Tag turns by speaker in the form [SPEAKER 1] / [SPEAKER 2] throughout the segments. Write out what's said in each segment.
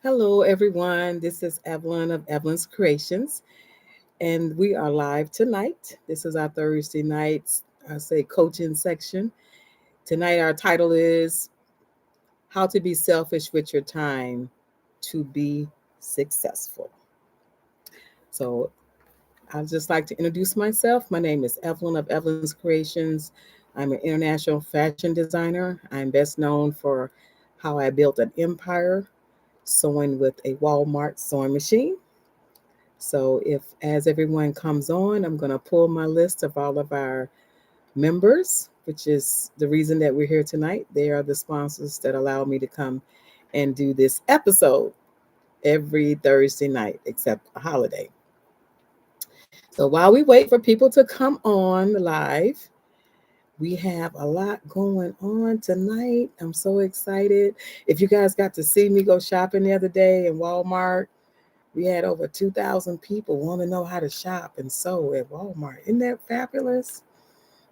[SPEAKER 1] Hello, everyone. This is Evelyn of Evelyn's Creations, and we are live tonight. This is our Thursday night, coaching section. Tonight, our title is How to Be Selfish with Your Time to Be Successful. So, I'd just like to introduce myself. My name is Evelyn of Evelyn's Creations. I'm an international fashion designer. I'm best known for how I built an empire sewing with a Walmart sewing machine. So, if as everyone comes on, I'm going to pull my list of all of our members, which is the reason that we're here tonight. They are the sponsors that allow me to come and do this episode every Thursday night, except a holiday. So, while we wait for people to come on live, we have a lot going on tonight. I'm so excited. If you guys got to see me go shopping the other day in Walmart, we had over 2,000 people want to know how to shop and sew at Walmart. Isn't that fabulous?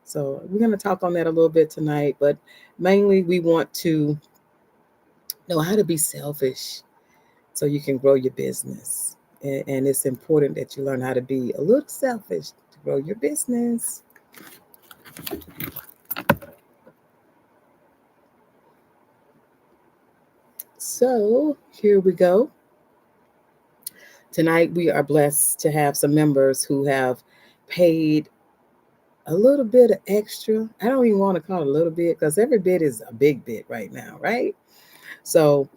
[SPEAKER 1] So we're going to talk on that a little bit tonight, but mainly we want to know how to be selfish so you can grow your business. And it's important that you learn how to be a little selfish to grow your business. So here we go. Tonight we are blessed to have some members who have paid a little bit of extra. I don't even want to call it a little bit because every bit is a big bit right now, right? So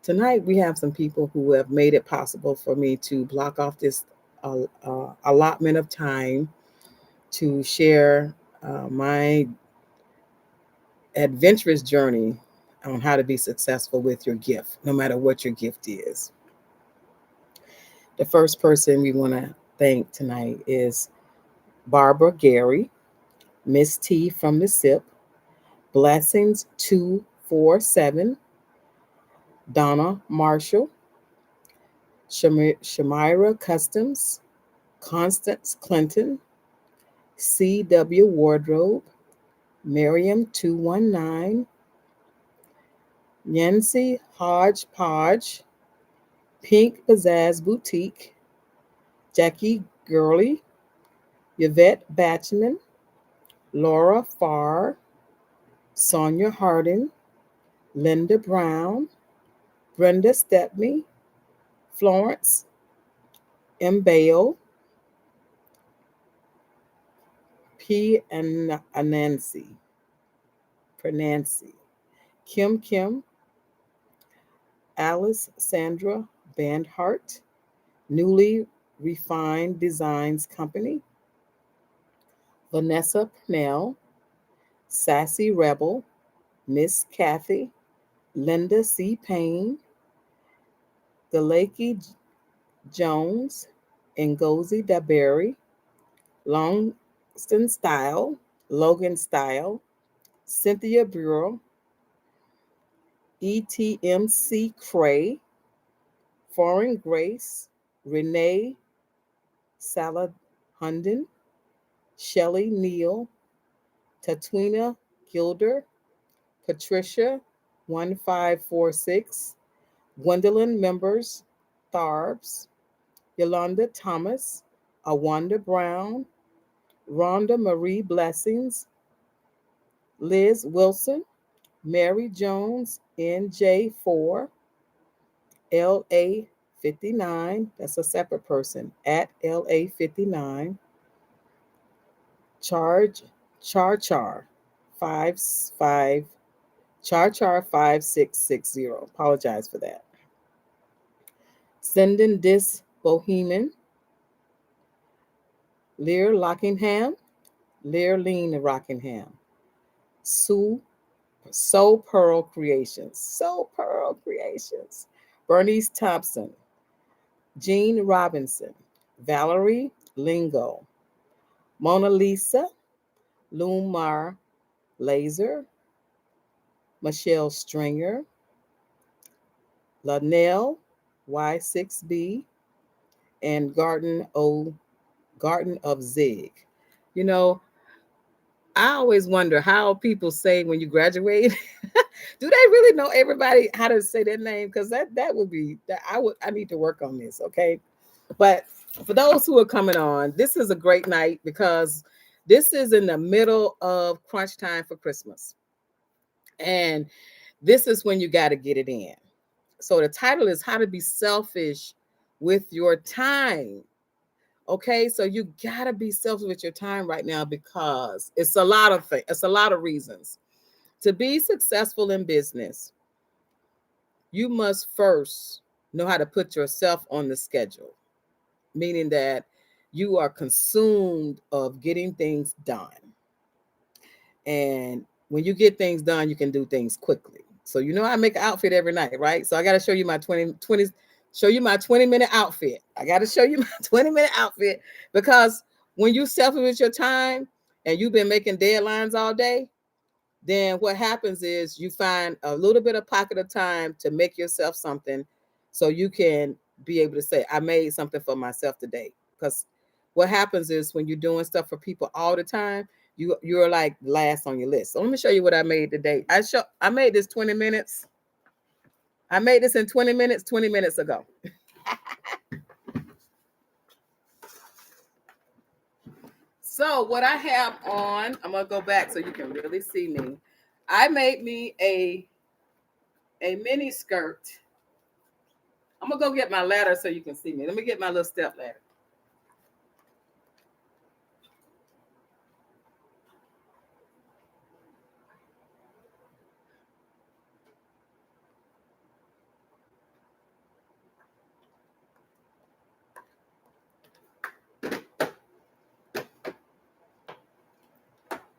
[SPEAKER 1] tonight we have some people who have made it possible for me to block off this allotment of time to share my adventurous journey on how to be successful with your gift, no matter what your gift is. The first person we want to thank tonight is Barbara Gary, Miss T from the SIP, Blessings 247, Donna Marshall, Shamira Customs, Constance Clinton, C.W. Wardrobe, Miriam 219, Yancy Hodgepodge, Pink Pizzazz Boutique, Jackie Gurley, Yvette Batchman, Laura Farr, Sonia Hardin, Linda Brown, Brenda Stepney, Florence Mbale, P. and Anansi, Pernancy, Kim, Alice Sandra Bandhart, Newly Refined Designs Company, Vanessa Purnell, Sassy Rebel, Miss Kathy, Linda C. Payne, Galaki Jones, Ngozi Daberi, Longston Style, Logan Style, Cynthia Bureau, ETMC Cray, Foreign Grace, Renee Salahunden, Shelley Neal, Tatwina Gilder, Patricia 1546, Gwendolyn Members, Tharbs, Yolanda Thomas, Awanda Brown, Rhonda Marie Blessings, Liz Wilson, Mary Jones, NJ4, LA 59, that's a separate person, at LA 59, Charge Char 55, Char 5660. Apologize for that. Sending this Bohemian, Lear Lockingham, Lear Lean Rockingham, Sue Soul Pearl Creations, Soul Pearl Creations, Bernice Thompson, Jean Robinson, Valerie Lingo, Mona Lisa, Lumar Laser, Michelle Stringer, Lanelle Y6B, and Garden of Zig. You know, I always wonder how people say when you graduate. Do they really know everybody how to say their name? Because that would be that I need to work on this, okay? But for those who are coming on, this is a great night because this is in the middle of crunch time for Christmas. And this is when you got to get it in. So the title is How to Be Selfish with Your Time. Okay, so you got to be selfish with your time right now because it's a lot of things, it's a lot of reasons. To be successful in business, you must first know how to put yourself on the schedule, meaning that you are consumed of getting things done. And when you get things done, you can do things quickly. So you know I make an outfit every night, right? So I got to show you my 20 show you my 20-minute outfit. I got to show you my 20-minute outfit because when you selfish with your time and you've been making deadlines all day, then what happens is you find a little bit of pocket of time to make yourself something so you can be able to say, I made something for myself today. Because what happens is when you're doing stuff for people all the time, you're like last on your list. So let me show you what I made today. I made this 20 minutes. I made this in 20 minutes, 20 minutes ago. So what I have on, I'm gonna go back so you can really see me. I made me a mini skirt. I'm gonna go get my ladder so you can see me. Let me get my little step ladder.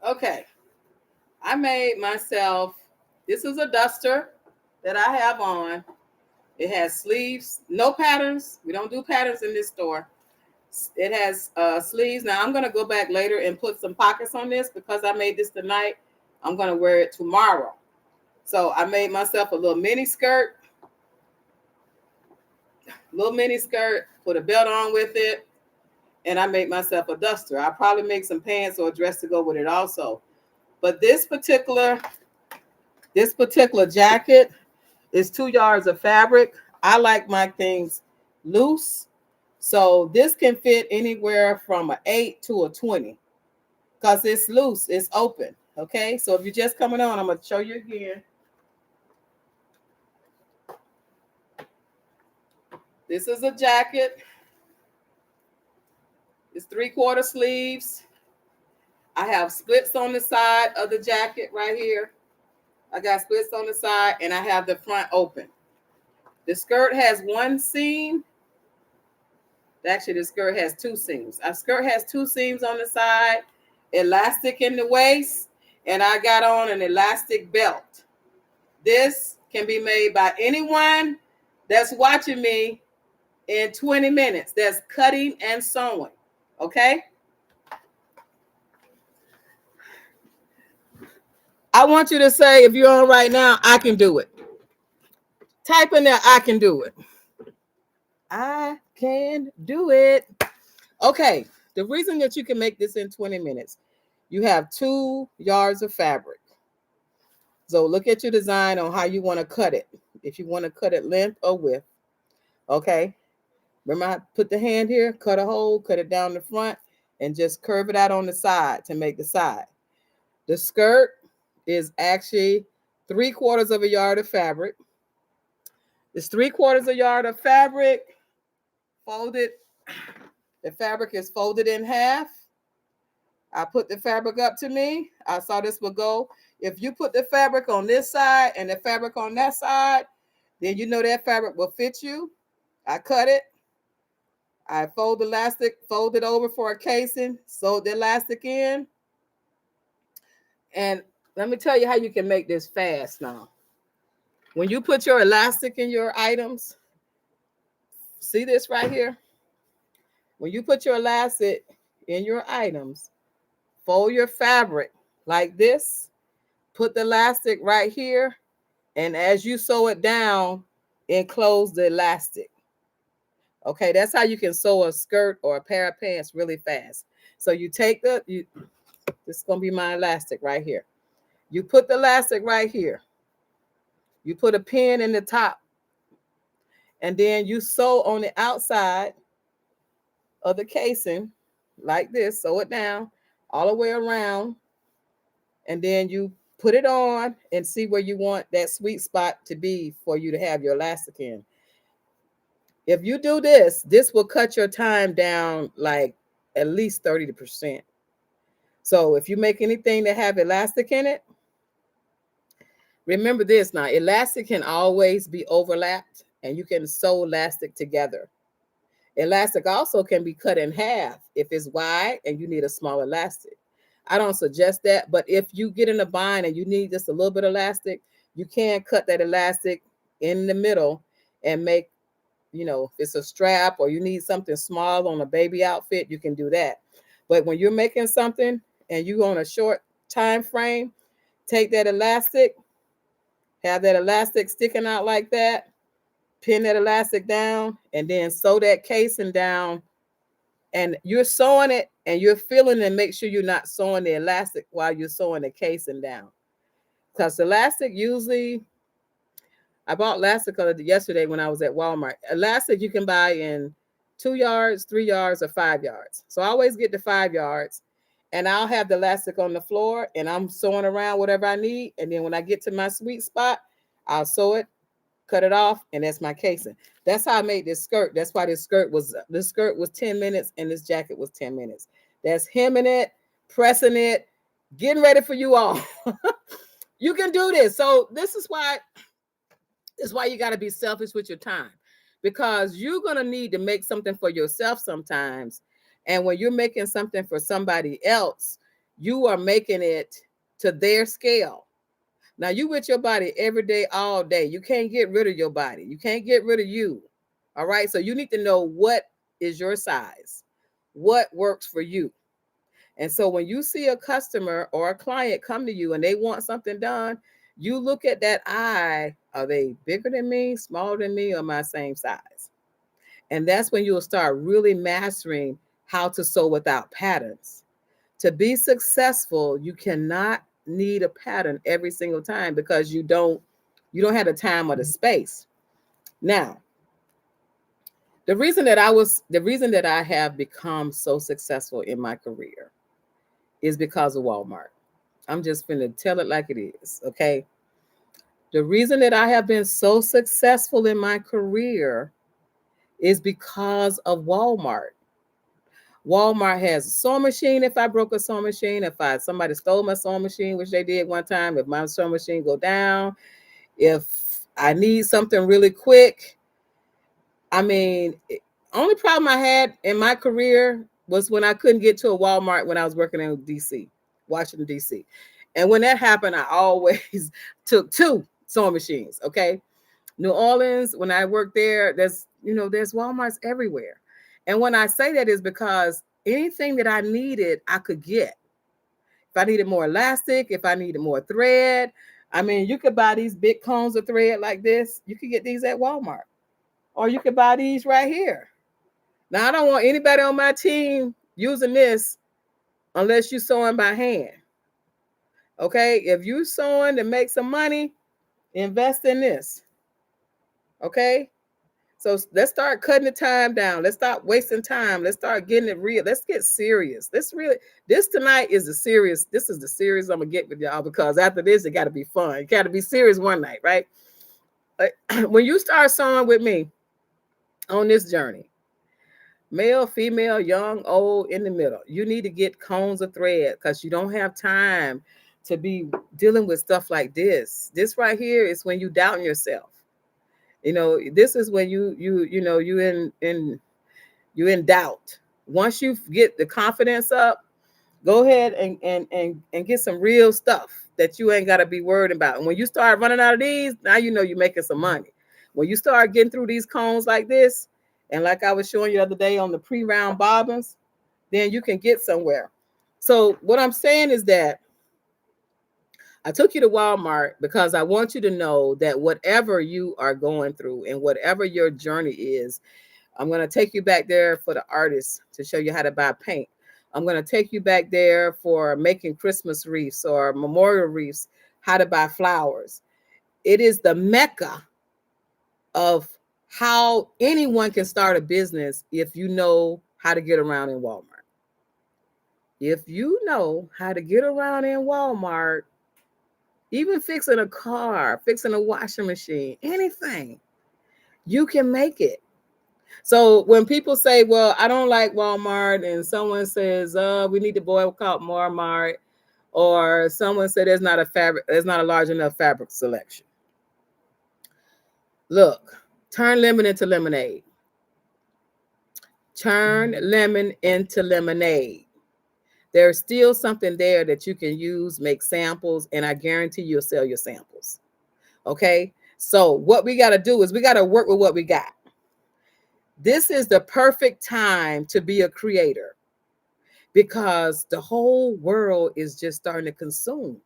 [SPEAKER 1] Okay, I made myself, this is a duster that I have on. It has sleeves, no patterns. We don't do patterns in this store. It has sleeves. Now I'm going to go back later and put some pockets on this because I made this tonight. I'm going to wear it tomorrow. So I made myself a little mini skirt, put a belt on with it, and I made myself a duster. I'll probably make some pants or a dress to go with it also. But this particular jacket is 2 yards of fabric. I like my things loose. So this can fit anywhere from an 8 to a 20 because it's loose, it's open. Okay, so if you're just coming on, I'm going to show you again. This is a jacket. It's 3/4 sleeves. I have splits on the side of the jacket right here. I got splits on the side and I have the front open. The skirt has one seam. Actually, the skirt has 2 seams. Our skirt has 2 seams on the side, elastic in the waist, and I got on an elastic belt. This can be made by anyone that's watching me in 20 minutes. That's cutting and sewing. Okay? I want you to say, if you're on right now, I can do it. Type in there, I can do it. I can do it. Okay, the reason that you can make this in 20 minutes, you have 2 yards of fabric. So look at your design on how you want to cut it. If you want to cut it length or width. Okay. Remember, I put the hand here, cut a hole, cut it down the front, and just curve it out on the side to make the side. The skirt is actually 3/4 of a yard of fabric. It's 3/4 a yard of fabric folded. The fabric is folded in half. I put the fabric up to me. I saw this would go. If you put the fabric on this side and the fabric on that side, then you know that fabric will fit you. I cut it. I fold the elastic, fold it over for a casing, sewed the elastic in. And let me tell you how you can make this fast now. When you put your elastic in your items, see this right here? When you put your elastic in your items, fold your fabric like this, put the elastic right here, and as you sew it down, enclose the elastic. Okay, that's how you can sew a skirt or a pair of pants really fast. So you take this is going to be my elastic right here. You put the elastic right here. You put a pin in the top, and then you sew on the outside of the casing like this. Sew it down all the way around, and then you put it on and see where you want that sweet spot to be for you to have your elastic in. If you do this, this will cut your time down like at least 30%. So if you make anything that have elastic in it, remember this now, elastic can always be overlapped, and you can sew elastic together. Elastic also can be cut in half if it's wide and you need a small elastic. I don't suggest that, but if you get in a bind and you need just a little bit of elastic, you can cut that elastic in the middle and make, if it's a strap or you need something small on a baby outfit, you can do that. But when you're making something and you on a short time frame, take that elastic, have that elastic sticking out like that, pin that elastic down, and then sew that casing down. And you're sewing it and you're feeling it, and make sure you're not sewing the elastic while you're sewing the casing down. Because elastic usually, I bought elastic yesterday when I was at Walmart. Elastic you can buy in 2 yards, 3 yards, or 5 yards. So I always get the 5 yards, and I'll have the elastic on the floor and I'm sewing around whatever I need. And then when I get to my sweet spot, I'll sew it, cut it off, and that's my casing. That's how I made this skirt. That's why this skirt was 10 minutes and this jacket was 10 minutes. That's hemming it, pressing it, getting ready for you all. You can do this. So this is why you got to be selfish with your time, because you're going to need to make something for yourself sometimes. And when you're making something for somebody else, you are making it to their scale. Now, you with your body every day, all day. You can't get rid of your body. You can't get rid of you. All right. So you need to know what is your size, what works for you. And so when you see a customer or a client come to you and they want something done, you look at that eye. Are they bigger than me, smaller than me, or my same size? And that's when you'll start really mastering how to sew without patterns. To be successful, you cannot need a pattern every single time, because you don't have the time or the space. Now, the reason that I have become so successful in my career is because of Walmart. I'm just going to tell it like it is, okay? The reason that I have been so successful in my career is because of Walmart. Walmart has a sewing machine. If I broke a sewing machine, if somebody stole my sewing machine, which they did one time, if my sewing machine go down, if I need something really quick, only problem I had in my career was when I couldn't get to a Walmart when I was working in DC, Washington, DC. And when that happened, I always took 2 sewing machines, okay? New Orleans, when I worked there, there's Walmarts everywhere. And when I say that is because anything that I needed, I could get. If I needed more elastic, if I needed more thread, you could buy these big cones of thread like this. You could get these at Walmart. Or you could buy these right here. Now, I don't want anybody on my team using this unless you're sewing by hand. Okay? If you're sewing to make some money, invest in this. Okay? So let's start cutting the time down. Let's stop wasting time. Let's start getting it real. Let's get serious. This tonight is the serious. This is the serious I'm going to get with y'all, because after this, it got to be fun. It got to be serious one night, right? When you start sewing with me on this journey, male, female, young, old, in the middle, you need to get cones of thread, because you don't have time to be dealing with stuff like this. This right here is when you doubting yourself. This is when you in doubt. Once you get the confidence up, go ahead and get some real stuff that you ain't got to be worried about. And when you start running out of these, now you're making some money. When you start getting through these cones like this, and like I was showing you the other day on the pre-round bobbins, then you can get somewhere. So what I'm saying is that I took you to Walmart because I want you to know that whatever you are going through and whatever your journey is, I'm going to take you back there for the artists to show you how to buy paint. I'm going to take you back there for making Christmas wreaths or memorial wreaths, how to buy flowers. It is the mecca of how anyone can start a business if you know how to get around in Walmart. If you know how to get around in Walmart, even fixing a car, fixing a washing machine, anything, you can make it. So when people say, well, I don't like Walmart, and someone says, we need to boycott Walmart, or someone said there's not a large enough fabric selection. Look, turn lemon into lemonade. Turn lemon into lemonade. There's still something there that you can use, make samples, and I guarantee you'll sell your samples. Okay? So what we got to do is we got to work with what we got. This is the perfect time to be a creator because the whole world is just starting to consume.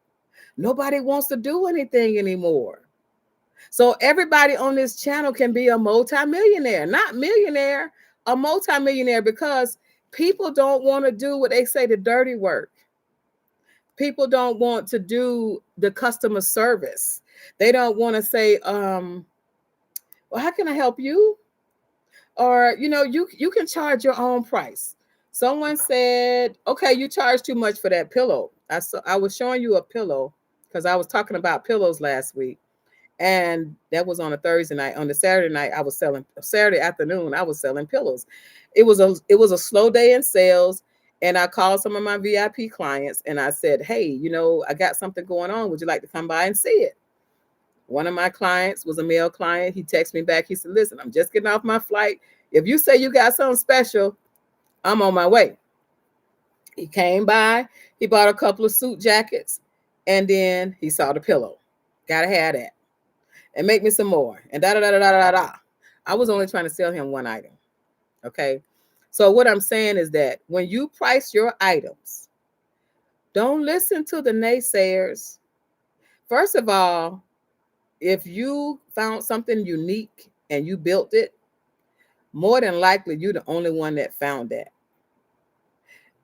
[SPEAKER 1] Nobody wants to do anything anymore. So everybody on this channel can be a multimillionaire, not millionaire, a multimillionaire, because people don't want to do what they say, the dirty work. People don't want to do the customer service. They don't want to say, well, how can I help you? Or, you can charge your own price. Someone said, okay, you charge too much for that pillow. I was showing you a pillow because I was talking about pillows last week. And that was on a Thursday night. On the Saturday night, Saturday afternoon, I was selling pillows. It was a slow day in sales. And I called some of my VIP clients and I said, hey, I got something going on. Would you like to come by and see it? One of my clients was a male client. He texted me back. He said, listen, I'm just getting off my flight. If you say you got something special, I'm on my way. He came by. He bought a couple of suit jackets. And then he saw the pillow. Gotta have that. And make me some more. And da-da-da-da-da-da-da. I was only trying to sell him one item. Okay? So what I'm saying is that when you price your items, don't listen to the naysayers. First of all, if you found something unique and you built it, more than likely you're the only one that found that.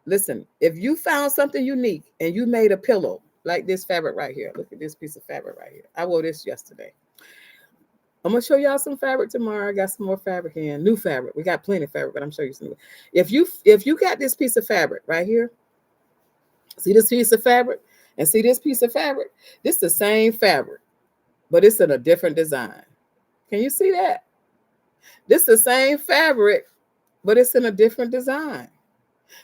[SPEAKER 1] Listen, if you found something unique and you made a pillow like this fabric right here, look at this piece of fabric right here. I wore this yesterday. I'm gonna show y'all some fabric tomorrow. I got some more fabric in, new fabric. We got plenty of fabric, but I'm showing you some. If you got this piece of fabric right here, see this piece of fabric, and see this piece of fabric. This is the same fabric, but it's in a different design. Can you see that? This is the same fabric, but it's in a different design.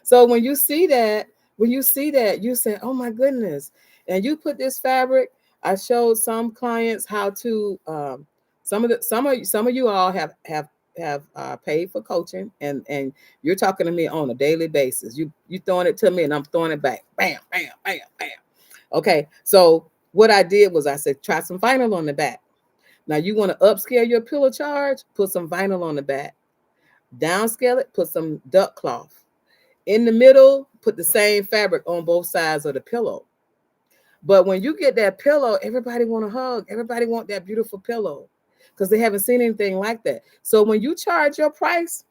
[SPEAKER 1] So when you see that, you say, "Oh my goodness!" And you put this fabric. I showed some clients how to. Some of you all have paid for coaching, and you're talking to me on a daily basis. You throwing it to me, and I'm throwing it back. Bam, bam, bam, bam. Okay, so what I did was I said, try some vinyl on the back. Now you want to upscale your pillow charge, put some vinyl on the back. Downscale it, put some duck cloth. In the middle, put the same fabric on both sides of the pillow. But when you get that pillow, everybody want to hug. Everybody want that beautiful pillow because they haven't seen anything like that. So when you charge your price,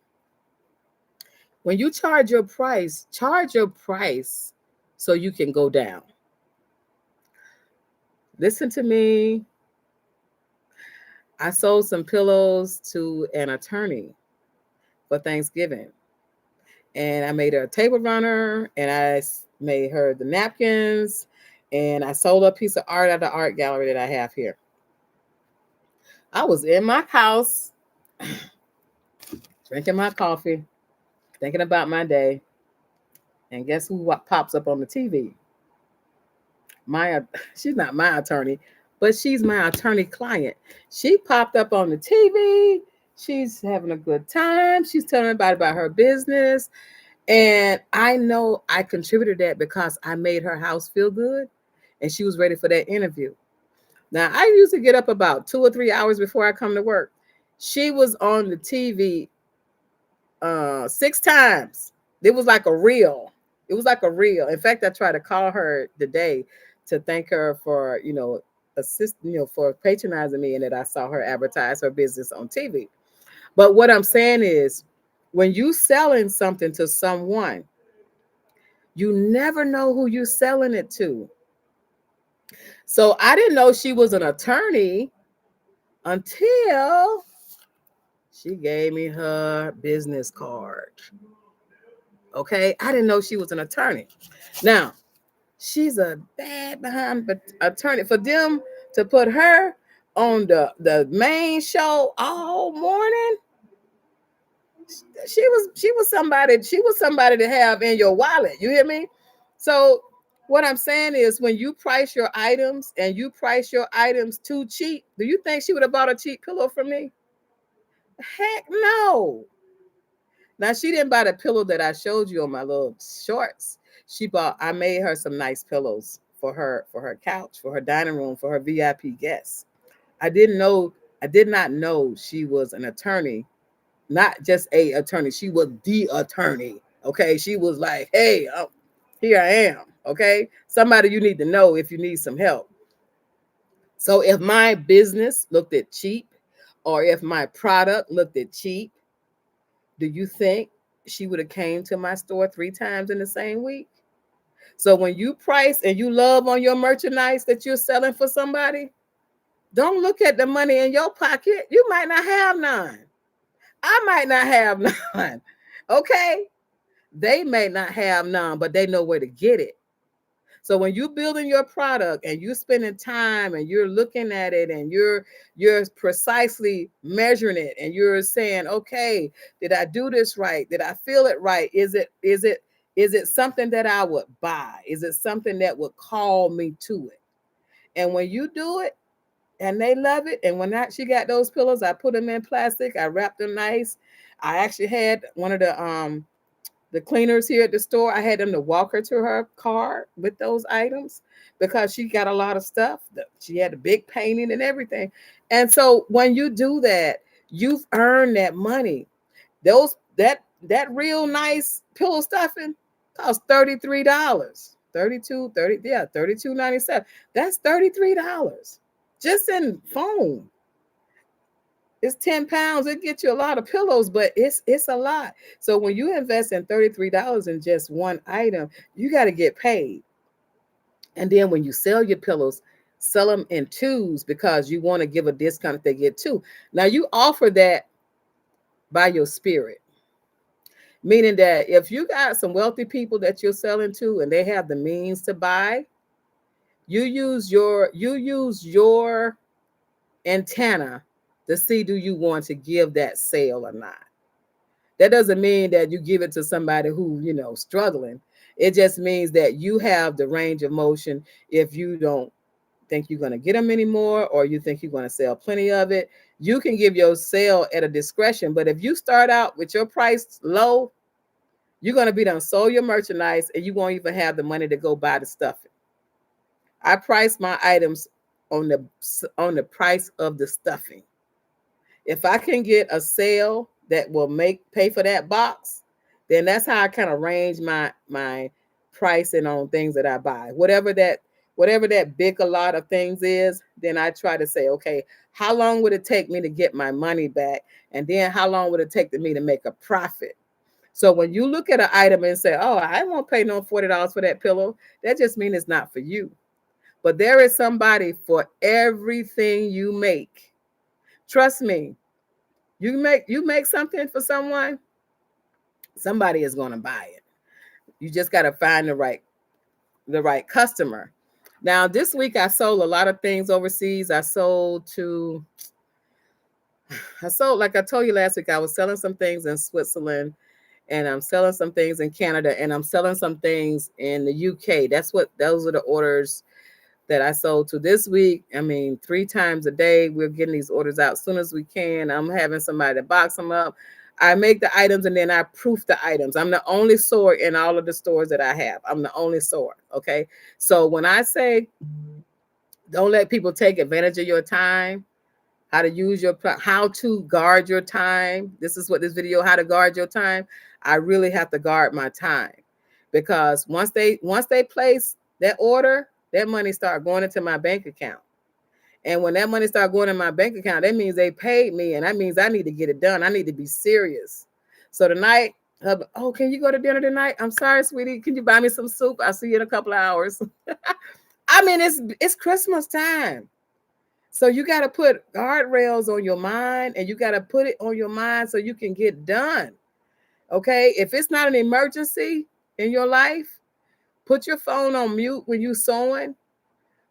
[SPEAKER 1] charge your price so you can go down. Listen to me. I sold some pillows to an attorney for Thanksgiving. And I made her a table runner, and I made her the napkins, and I sold a piece of art at the art gallery that I have here. I was in my house, drinking my coffee, thinking about my day, and guess who pops up on the TV? She's not my attorney, but she's my attorney client. She popped up on the TV. She's having a good time. She's telling everybody about her business. And I know I contributed that because I made her house feel good and she was ready for that interview. Now, I usually get up about 2 or 3 hours before I come to work. She was on the TV 6 times. It was like a reel. In fact, I tried to call her today to thank her for, for patronizing me and that I saw her advertise her business on TV. But what I'm saying is, when you selling something to someone, you never know who you're selling it to. So I didn't know she was an attorney until she gave me her business card. Okay, I didn't know she was an attorney. Now, she's a bad behind attorney. For them to put her on the main show all morning, she was somebody to have in your wallet. You hear me? So what I'm saying is, when you price your items and you price your items too cheap, do you think she would have bought a cheap pillow from me? Heck no. Now, she didn't buy the pillow that I showed you on my little shorts. I made her some nice pillows for her couch, for her dining room, for her VIP guests. I did not know she was an attorney, not just a attorney. She was the attorney. Okay. She was like, hey, here I am. Okay. Somebody you need to know if you need some help. So if my business looked at cheap, or if my product looked at cheap, do you think she would have came to my store 3 times in the same week? So when you price and you love on your merchandise that you're selling for somebody, don't look at the money in your pocket. You might not have none. I might not have none. Okay? They may not have none, but they know where to get it. So when you're building your product and you're spending time and you're looking at it and you're precisely measuring it and you're saying, okay, did I do this right? Did I feel it right? Is it something that I would buy? Is it something that would call me to it? And when you do it and they love it, and when she got those pillows, I put them in plastic, I wrapped them nice. I actually had one of the cleaners here at the store, I had them to walk her to her car with those items because she got a lot of stuff. She had a big painting and everything. And so when you do that, you've earned that money. That real nice pillow stuffing costs $33. 32, 30, yeah, $32.97. That's $33 just in foam. It's 10 pounds. It gets you a lot of pillows, but it's a lot. So when you invest in $33 in just one item, you got to get paid. And then when you sell your pillows, sell them in twos because you want to give a discount if they get two. Now you offer that by your spirit, meaning that if you got some wealthy people that you're selling to and they have the means to buy, you use your antenna to see, do you want to give that sale or not? That doesn't mean that you give it to somebody who, struggling. It just means that you have the range of motion. If you don't think you're going to get them anymore, or you think you're going to sell plenty of it, you can give your sale at a discretion. But if you start out with your price low, you're going to be done sold your merchandise and you won't even have the money to go buy the stuffing. I price my items on the price of the stuffing. If I can get a sale that will pay for that box, then that's how I kind of range my pricing on things that I buy. Whatever that big a lot of things is, then I try to say, okay, how long would it take me to get my money back? And then how long would it take me to make a profit? So when you look at an item and say, oh, I won't pay no $40 for that pillow, that just means it's not for you. But there is somebody for everything you make. Trust me. You make something for someone, somebody is going to buy it. You just got to find the right customer. Now, this week I sold a lot of things overseas. I sold, like I told you last week, I was selling some things in Switzerland, and I'm selling some things in Canada, and I'm selling some things in the UK. Those are the orders that I sold to this week. I mean, 3 times a day, we're getting these orders out as soon as we can. I'm having somebody to box them up. I make the items and then I proof the items. I'm the only sewer in all of the stores that I have. I'm the only sewer. Okay. So when I say don't let people take advantage of your time, how to guard your time. This is what this video, how to guard your time. I really have to guard my time, because once they place that order, that money start going into my bank account. And when that money start going in my bank account, that means they paid me, and that means I need to get it done. I need to be serious. So tonight, oh, can you go to dinner tonight? I'm sorry, sweetie. Can you buy me some soup? I'll see you in a couple of hours. I mean, it's Christmas time. So you got to put guardrails on your mind, and you got to put it on your mind so you can get done. Okay. If it's not an emergency in your life, put your phone on mute when you're sewing,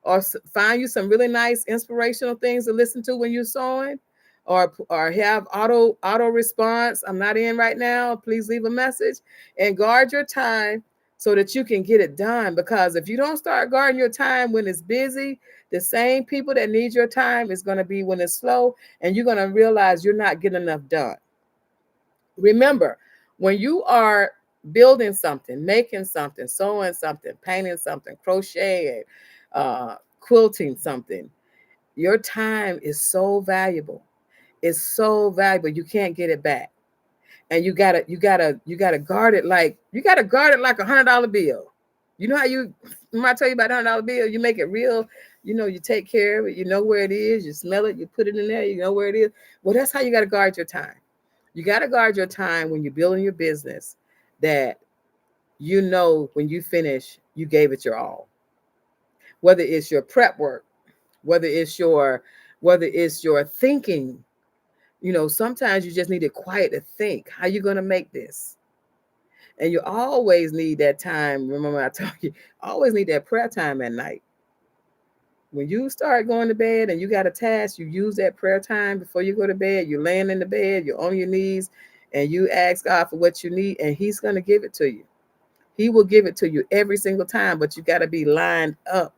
[SPEAKER 1] or find you some really nice inspirational things to listen to when you're sewing, or have auto response. I'm not in right now. Please leave a message, and guard your time so that you can get it done. Because if you don't start guarding your time when it's busy, the same people that need your time is going to be when it's slow, and you're going to realize you're not getting enough done. Remember, when you are building something, making something, sewing something, painting something, crocheting, quilting something, your time is so valuable. It's so valuable. You can't get it back. And you gotta guard it like $100 bill. You know how when I tell you about $100 bill, you make it real. You take care of it. You know where it is. You smell it. You put it in there. You know where it is. Well, that's how you got to guard your time. You got to guard your time when you're building your business, that when you finish, you gave it your all. Whether it's your prep work, whether it's your thinking, sometimes you just need it quiet to think. How you going to make this? And you always need that time. Remember, I told you, always need that prayer time at night. When you start going to bed and you got a task, you use that prayer time before you go to bed. You're laying in the bed, you're on your knees, and you ask God for what you need, and He's going to give it to you. He will give it to you every single time, but you got to be lined up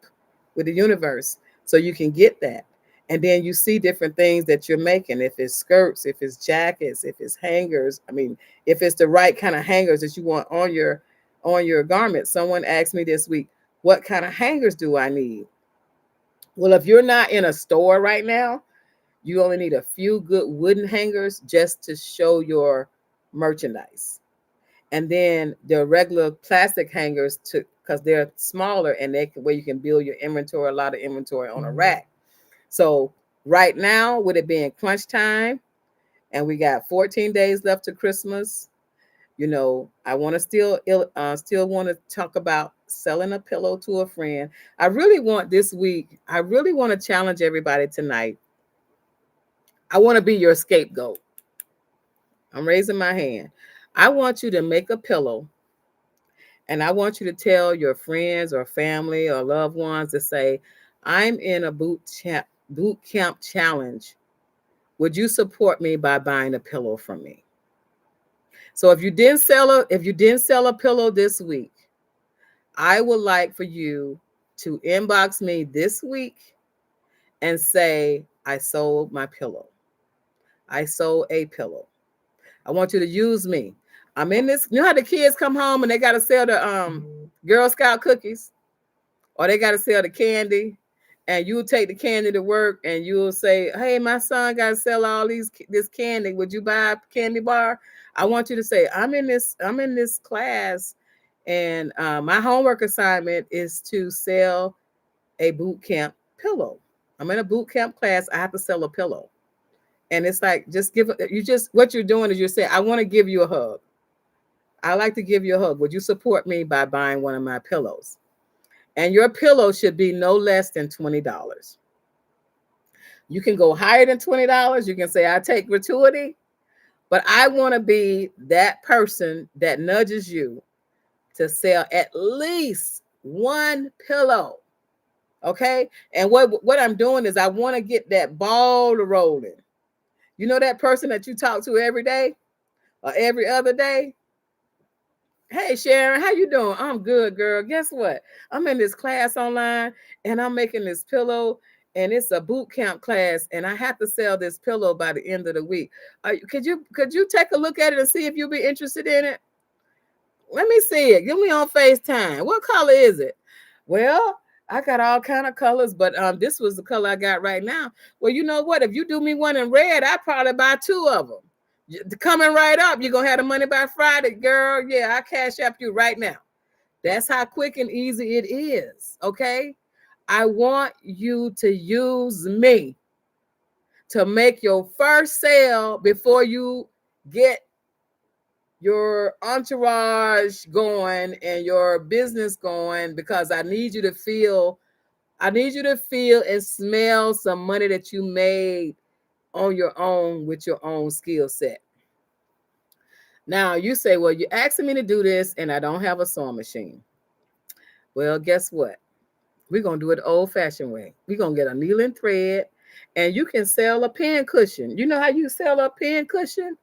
[SPEAKER 1] with the universe so you can get that. And then you see different things that you're making. If it's skirts, if it's jackets, if it's hangers. I mean, if it's the right kind of hangers that you want on your garment. Someone asked me this week, what kind of hangers do I need? Well, if you're not in a store right now, you only need a few good wooden hangers just to show your merchandise. And then the regular plastic hangers, because they're smaller, and where you can build your inventory, a lot of inventory on a rack. So right now, with it being crunch time, and we got 14 days left to Christmas, I want to still want to talk about selling a pillow to a friend. I really want to challenge everybody tonight. I want to be your scapegoat. I'm raising my hand. I want you to make a pillow, and I want you to tell your friends or family or loved ones to say, I'm in a boot camp challenge. Would you support me by buying a pillow from me? So if you didn't sell a pillow this week, I would like for you to inbox me this week and say, I sold my pillow. I sold a pillow. I want you to use me. I'm in this. You know how the kids come home and they got to sell the Girl Scout cookies, or they got to sell the candy, and you'll take the candy to work and you'll say, hey, my son got to sell all this candy. Would you buy a candy bar? I want you to say, I'm in this class, and my homework assignment is to sell a boot camp pillow. I'm in a boot camp class. I have to sell a pillow. And it's like, what you're doing is you're saying, I want to give you a hug. I like to give you a hug. Would you support me by buying one of my pillows? And your pillow should be no less than $20. You can go higher than $20. You can say, I take gratuity, but I want to be that person that nudges you to sell at least one pillow. Okay. And what I'm doing is I want to get that ball rolling. You know, that person that you talk to every day or every other day? Hey, Sharon, how you doing? I'm good, girl. Guess what? I'm in this class online, and I'm making this pillow, and it's a boot camp class, and I have to sell this pillow by the end of the week. Could you take a look at it and see if you'll be interested in it? Let me see it. Give me on FaceTime. What color is it? Well, I got all kind of colors, but this was the color I got right now. Well, you know what? If you do me one in red, I'd probably buy two of them. Coming right up. You're going to have the money by Friday, girl. Yeah, I cash app you right now. That's how quick and easy it is, okay? I want you to use me to make your first sale before you get your entourage going and your business going, because I need you to feel I need you to feel and smell some money that you made on your own with your own skill set. Now you say, well, you're asking me to do this and I don't have a sewing machine. Well, guess what? We're going to do it the old fashioned way. We're going to get a needle and thread, and you can sell a pin cushion. You know how you sell a pin cushion?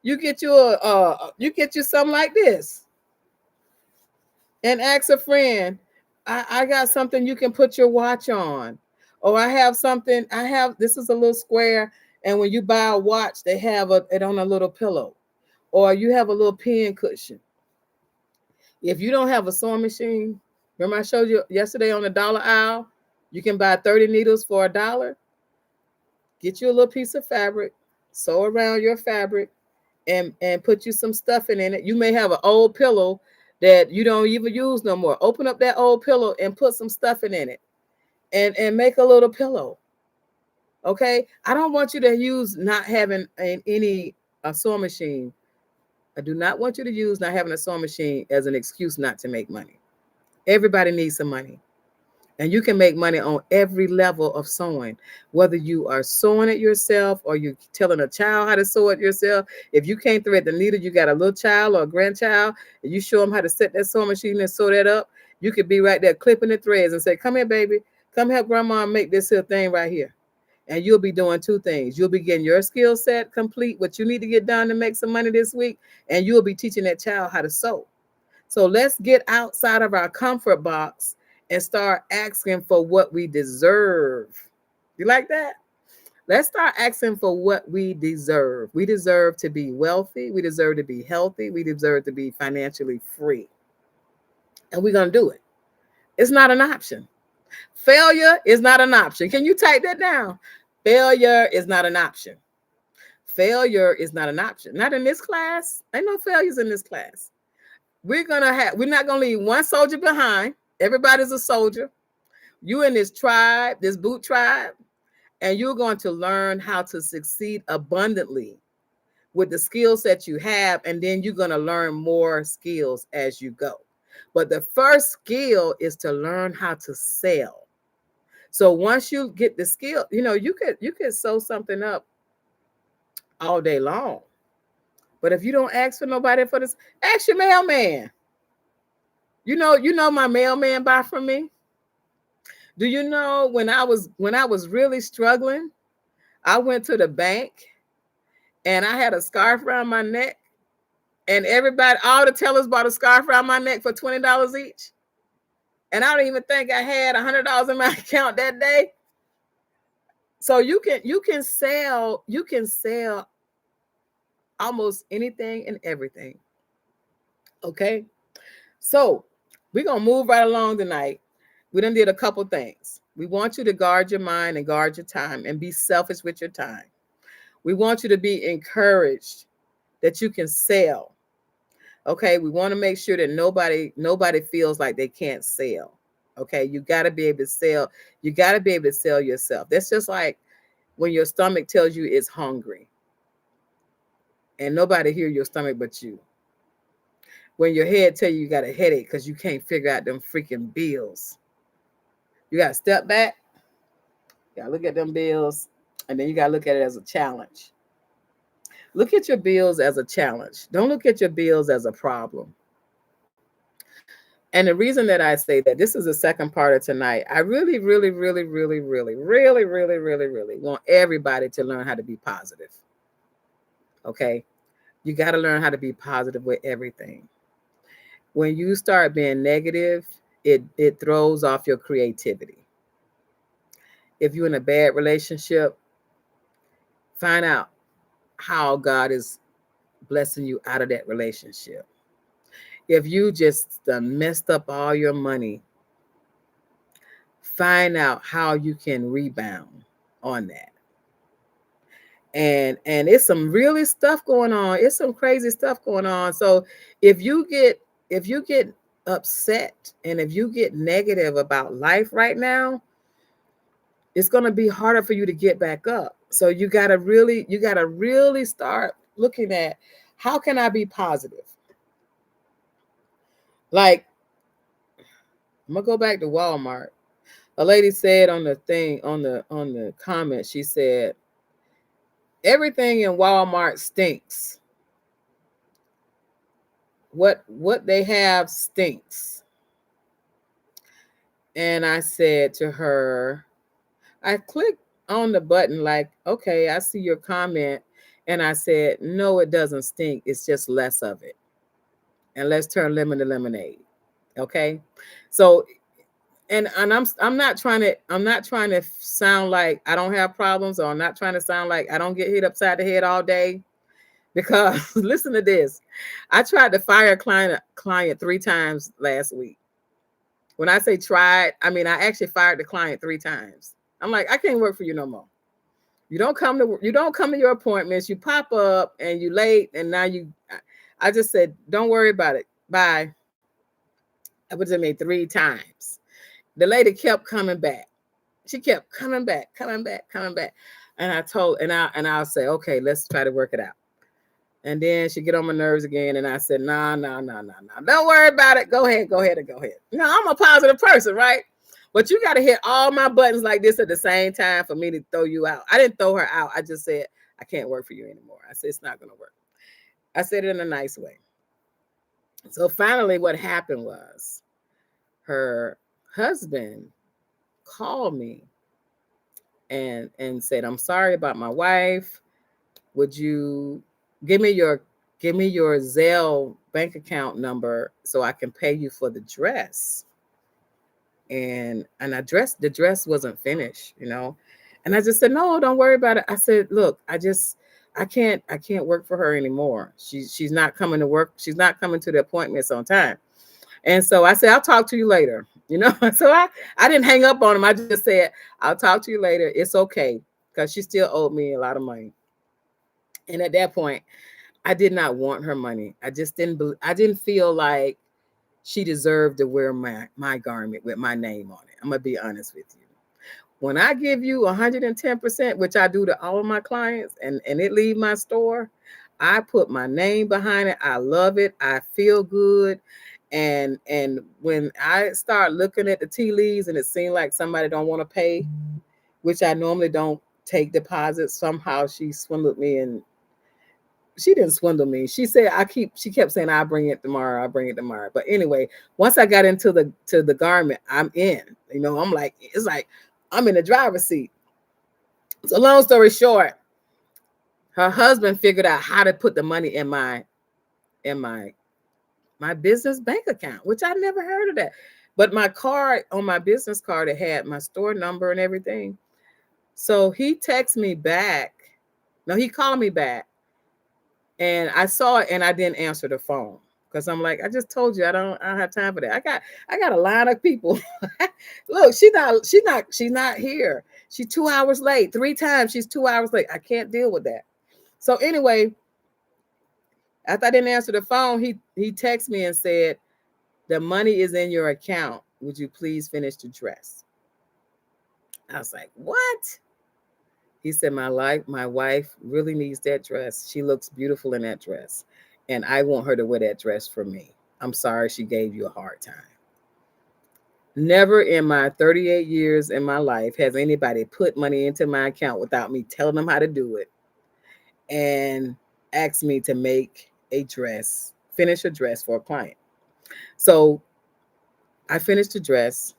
[SPEAKER 1] You get you something like this and ask a friend, I got something you can put your watch on. Or this is a little square, and when you buy a watch, they have it on a little pillow. Or you have a little pin cushion. If you don't have a sewing machine, remember I showed you yesterday on the dollar aisle, you can buy 30 needles for $1. Get you a little piece of fabric, sew around your fabric, and put you some stuffing in it. You may have an old pillow that you don't even use no more. Open up that old pillow and put some stuffing in it, and make a little pillow. Okay, I don't want you to use not having a sewing machine. I do not want you to use not having a sewing machine as an excuse not to make money. Everybody needs some money. And you can make money on every level of sewing, whether you are sewing it yourself or you're telling a child how to sew it yourself. If you can't thread the needle, you got a little child or a grandchild, and you show them how to set that sewing machine and sew that up, you could be right there clipping the threads and say, come here, baby, come help grandma make this here thing right here. And you'll be doing two things. You'll be getting your skill set complete, what you need to get done to make some money this week, and you'll be teaching that child how to sew. So let's get outside of our comfort box and start asking for what we deserve. You like that? Let's start asking for what we deserve. We deserve to be wealthy. We deserve to be healthy. We deserve to be financially free. And we're going to do it. It's not an option. Failure is not an option. Can you type that down? Failure is not an option. Failure is not an option. Not in this class. Ain't no failures in this class. We're not going to leave one soldier behind. Everybody's a soldier. You in this tribe, this boot tribe, and you're going to learn how to succeed abundantly with the skill set you have, and then you're going to learn more skills as you go. But the first skill is to learn how to sell. So once you get the skill, you could sew something up all day long. But if you don't ask for nobody for this, ask your mailman. You know my mailman buy from me. Do you know when I was really struggling, I went to the bank and I had a scarf around my neck, and all the tellers bought a scarf around my neck for $20 each. And I don't even think I had $100 in my account that day. So you can sell almost anything and everything. Okay. So we're going to move right along tonight. We done did a couple things. We want you to guard your mind and guard your time and be selfish with your time. We want you to be encouraged that you can sell. Okay. We want to make sure that nobody feels like they can't sell. Okay. You got to be able to sell. You got to be able to sell yourself. That's just like when your stomach tells you it's hungry and nobody hears your stomach but you. When your head tell you got a headache because you can't figure out them freaking bills. You got to step back. You got to look at them bills, and then you got to look at it as a challenge. Look at your bills as a challenge. Don't look at your bills as a problem. And the reason that I say that, this is the second part of tonight. I really, really, really, really, really, really, really, really, really want everybody to learn how to be positive. Okay? You got to learn how to be positive with everything. When you start being negative, it throws off your creativity. If you're in a bad relationship, find out how God is blessing you out of that relationship. If you just messed up all your money, find out how you can rebound on that. And it's some really stuff going on. It's some crazy stuff going on. So if you get upset and if you get negative about life right now, it's going to be harder for you to get back up. So you got to really start looking at, how can I be positive? Like, I'm going to go back to Walmart. A lady said on the thing on the comment, she said, everything in Walmart stinks. What they have stinks. And I said to her, I clicked on the button like, okay, I see your comment. And I said, no, it doesn't stink. It's just less of it. And let's turn lemon to lemonade. Okay. So and I'm not trying to sound like I don't have problems, or I'm not trying to sound like I don't get hit upside the head all day. Because listen to this. I tried to fire a client 3 times last week. When I say tried, I mean I actually fired the client 3 times. I'm like, I can't work for you no more. You don't come to your appointments. You pop up and you late, and now I just said, don't worry about it. Bye. That was to me 3 times. The lady kept coming back. She kept coming back. And I'll say, okay, let's try to work it out. And then she get on my nerves again. And I said, no. Don't worry about it. Go ahead. No, I'm a positive person, right? But you got to hit all my buttons like this at the same time for me to throw you out. I didn't throw her out. I just said, I can't work for you anymore. I said, it's not going to work. I said it in a nice way. So finally what happened was her husband called me and said, I'm sorry about my wife. Would you give me your Zelle bank account number so I can pay you for the dress? And the dress wasn't finished, And I just said, no, don't worry about it. I said, look, I can't work for her anymore. She's not coming to work. She's not coming to the appointments on time. And so I said, I'll talk to you later. So I didn't hang up on him. I just said, I'll talk to you later. It's okay. Because she still owed me a lot of money. And at that point, I did not want her money. I didn't feel like she deserved to wear my garment with my name on it. I'm going to be honest with you. When I give you 110%, which I do to all of my clients, and it leave my store, I put my name behind it. I love it. I feel good. And when I start looking at the tea leaves and it seemed like somebody don't want to pay, which I normally don't take deposits, somehow she swindled me. And she didn't swindle me. She said, she kept saying, I'll bring it tomorrow. But anyway, once I got into the garment, I'm in, I'm like, it's like, I'm in the driver's seat. So long story short, her husband figured out how to put the money in my business bank account, which I never heard of that. But my card, on my business card, it had my store number and everything. So he texted me back. No, he called me back. And I saw it and I didn't answer the phone because I'm like, I just told you I don't have time for that. I got a line of people. Look, she's not here. She's 2 hours late. 3 times she's 2 hours late. I can't deal with that. So anyway, after I didn't answer the phone, he texted me and said, the money is in your account. Would you please finish the dress? I was like, what? He said, my wife really needs that dress. She looks beautiful in that dress. And I want her to wear that dress for me. I'm sorry she gave you a hard time. Never in my 38 years in my life has anybody put money into my account without me telling them how to do it and asked me to finish a dress for a client. So I finished the dress.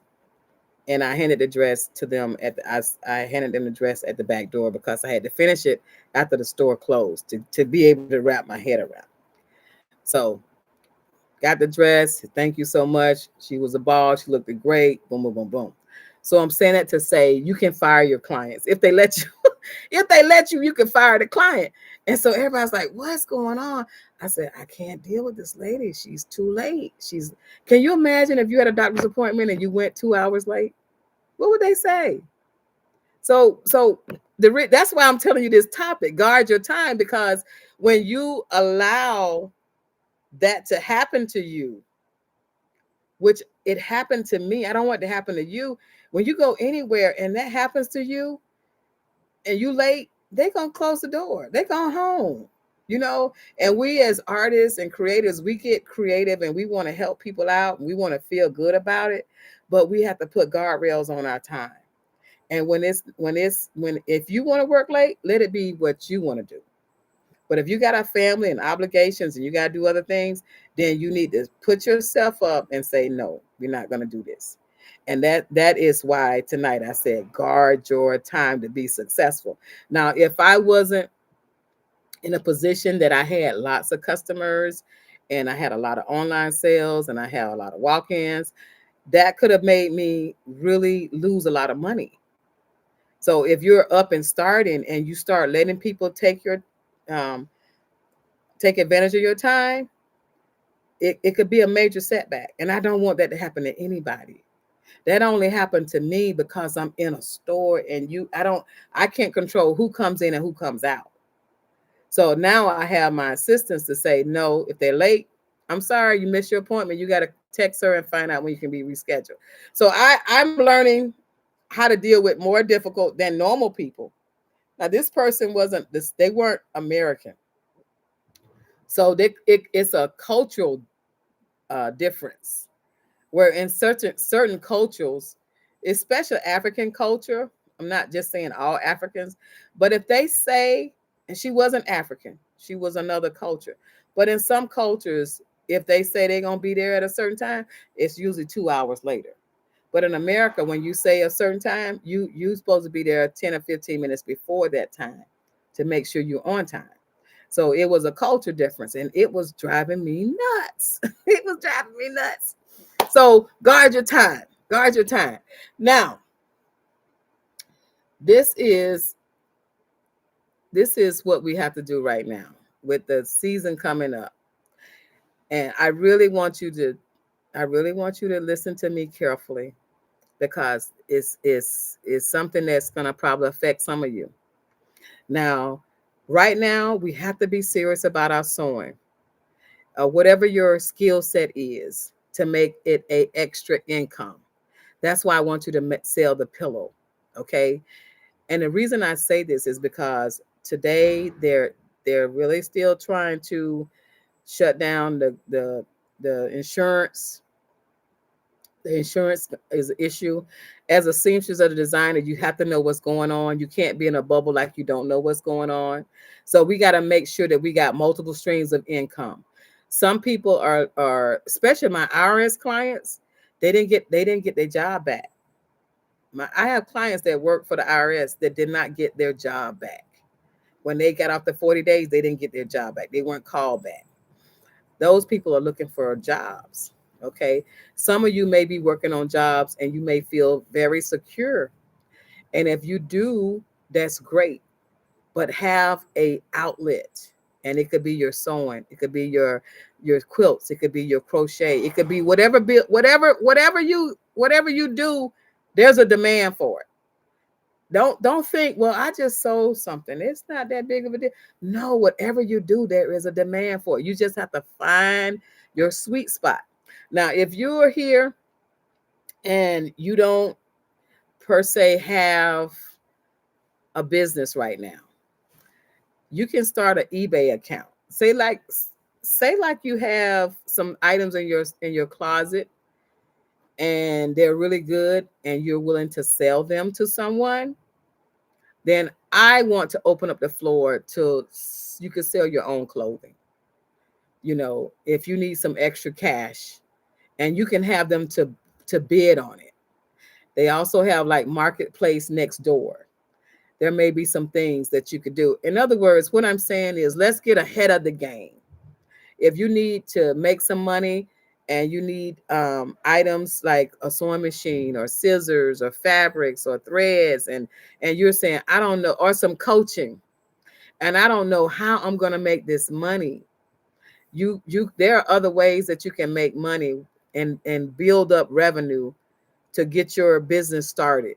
[SPEAKER 1] And I handed the dress to them I handed them the dress at the back door because I had to finish it after the store closed to be able to wrap my head around. So got the dress. Thank you so much. She was a ball. She looked great. Boom, boom, boom, boom. So I'm saying that to say you can fire your clients. If they let you, you can fire the client. And so everybody's like, what's going on? I said, I can't deal with this lady. She's too late. Can you imagine if you had a doctor's appointment and you went 2 hours late? What would they say? So that's why I'm telling you this topic, guard your time, because when you allow that to happen to you, which it happened to me, I don't want it to happen to you. When you go anywhere and that happens to you and you late, they're going to close the door. They're going home, and we as artists and creators, we get creative and we want to help people out and we want to feel good about it. but we have to put guardrails on our time. And when if you want to work late, let it be what you want to do. But if you got a family and obligations and you got to do other things, then you need to put yourself up and say, no, we're not going to do this. And that is why tonight I said, guard your time to be successful. Now, if I wasn't in a position that I had lots of customers and I had a lot of online sales and I had a lot of walk-ins, that could have made me really lose a lot of money. So if you're up and starting and you start letting people um, take advantage of your time, it could be a major setback. And I don't want that to happen to anybody. That only happened to me because I'm in a store and I can't control who comes in and who comes out. So now I have my assistants to say, no, if they're late, I'm sorry, you missed your appointment. You got to text her and find out when you can be rescheduled. So I'm learning how to deal with more difficult than normal people. Now, this person they weren't American. So it's a cultural difference where in certain cultures, especially African culture, I'm not just saying all Africans, but if they say, and she wasn't African, she was another culture, but in some cultures, if they say they're going to be there at a certain time, it's usually 2 hours later. But in America, when you say a certain time, you're supposed to be there 10 or 15 minutes before that time to make sure you're on time. So it was a culture difference, and it was driving me nuts. It was driving me nuts. So guard your time. Guard your time. Now, this is what we have to do right now with the season coming up. And I really want you to listen to me carefully, because it's something that's going to probably affect some of you. Now, right now, we have to be serious about our sewing, whatever your skill set is, to make it a extra income. That's why I want you to sell the pillow, okay? And the reason I say this is because today they're really still trying to shut down the insurance. The insurance is an issue. As a seamstress or the designer, you have to know what's going on. You can't be in a bubble like you don't know what's going on. So we got to make sure that we got multiple streams of income. Some people are especially my IRS clients, they didn't get their job back. I have clients that work for the IRS that did not get their job back. When they got off the 40 days, they didn't get their job back. They weren't called back. Those people are looking for jobs. Okay. Some of you may be working on jobs and you may feel very secure. And if you do, that's great. But have a outlet. And it could be your sewing, it could be your quilts, it could be your crochet, it could be whatever you do, there's a demand for it. Don't think, well, I just sold something, it's not that big of a deal. No, whatever you do, there is a demand for it. You just have to find your sweet spot. Now, if you're here and you don't per se have a business right now, you can start an eBay account. Say like you have some items in your closet and they're really good and you're willing to sell them to someone, then I want to open up the floor to you can sell your own clothing. You know, if you need some extra cash, and you can have them to bid on it. They also have like marketplace next door. There may be some things that you could do. In other words, what I'm saying is, let's get ahead of the game. If you need to make some money and you need items like a sewing machine or scissors or fabrics or threads, and you're saying, I don't know, or some coaching, and I don't know how I'm going to make this money. There are other ways that you can make money and build up revenue to get your business started.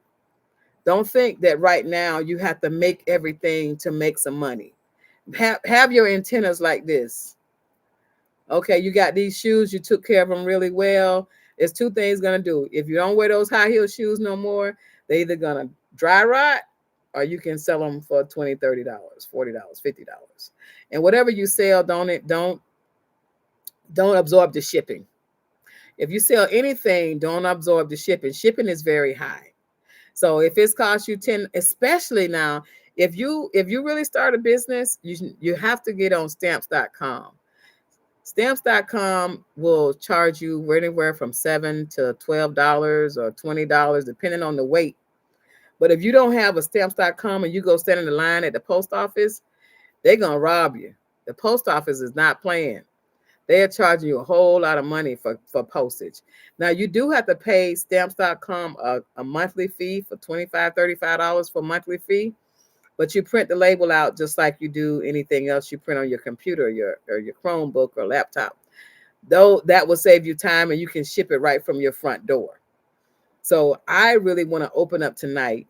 [SPEAKER 1] Don't think that right now you have to make everything to make some money. Have your antennas like this. Okay, you got these shoes, you took care of them really well. There's two things gonna do. If you don't wear those high heel shoes no more, they're either gonna dry rot or you can sell them for $20, $30, $40, $50. And whatever you sell, don't absorb the shipping. If you sell anything, don't absorb the shipping. Shipping is very high. So if it's cost you 10, especially now, if you really start a business, you have to get on stamps.com. Stamps.com will charge you anywhere from $7 to $12 or $20, depending on the weight. But if you don't have a stamps.com and you go stand in the line at the post office, they're gonna rob you. The post office is not playing. They're charging you a whole lot of money for postage. Now you do have to pay stamps.com a monthly fee for $25, $35 for a monthly fee, but you print the label out just like you do anything else you print on your computer, your Chromebook or laptop. Though that will save you time and you can ship it right from your front door. So I really want to open up tonight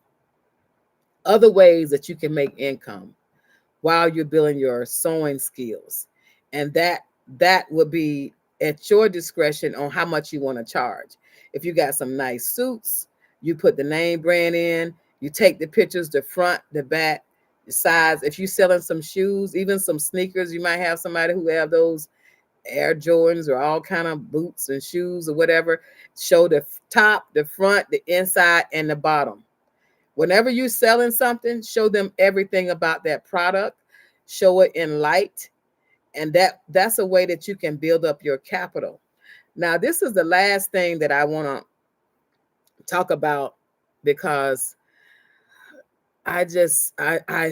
[SPEAKER 1] other ways that you can make income while you're building your sewing skills. And that would be at your discretion on how much you want to charge. If you got some nice suits, you put the name brand in, you take the pictures, the front, the back, the size. If you're selling some shoes, even some sneakers, you might have somebody who have those Air Jordans or all kind of boots and shoes or whatever. Show the top, the front, the inside, and the bottom. Whenever you're selling something, show them everything about that product. Show it in light, and that's a way that you can build up your capital. Now, this is the last thing that I want to talk about, because I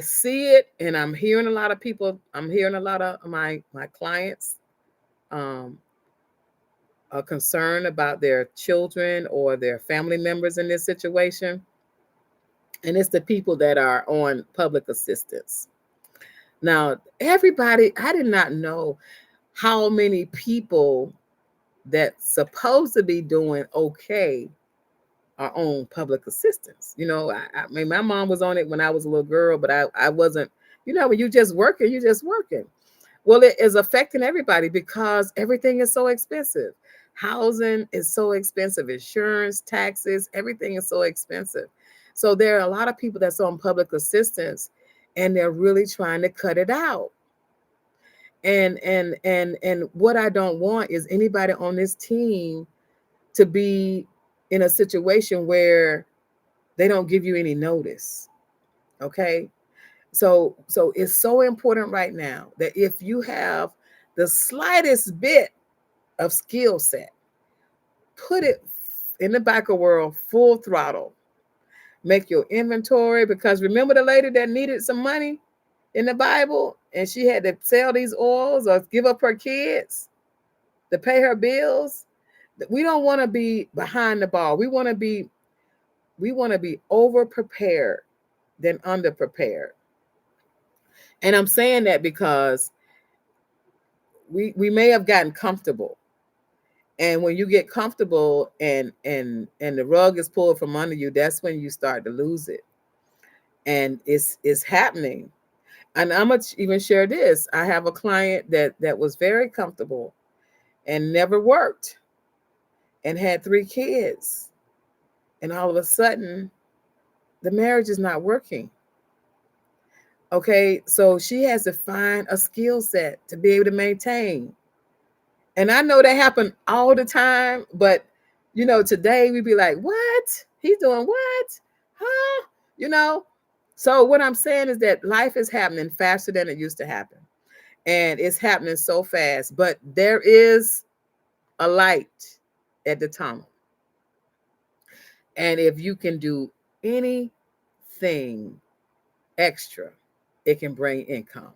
[SPEAKER 1] see it, and I'm hearing a lot of people. I'm hearing a lot of my clients are concerned about their children or their family members in this situation, and it's the people that are on public assistance. Now, everybody, I did not know how many people that's supposed to be doing okay are on public assistance. I mean, my mom was on it when I was a little girl, but I wasn't, when you just working, you just working. Well, it is affecting everybody because everything is so expensive. Housing is so expensive, insurance, taxes, everything is so expensive. So there are a lot of people that's on public assistance, and they're really trying to cut it out. And what I don't want is anybody on this team to be in a situation where they don't give you any notice. Okay? So it's so important right now that if you have the slightest bit of skill set, put it in the biker world full throttle. Make your inventory, because remember the lady that needed some money in the Bible, and she had to sell these oils or give up her kids to pay her bills. We don't want to be behind the ball. We want to be over prepared than under prepared. And I'm saying that because we may have gotten comfortable. And when you get comfortable and the rug is pulled from under you, that's when you start to lose it. And it's happening. And I'm gonna even share this. I have a client that was very comfortable and never worked and had 3 kids. And all of a sudden, the marriage is not working. Okay, so she has to find a skill set to be able to maintain. And I know that happen all the time, but today we'd be like, what? He's doing what? Huh? So what I'm saying is that life is happening faster than it used to happen. And it's happening so fast, but there is a light at the tunnel. And if you can do anything extra, it can bring income.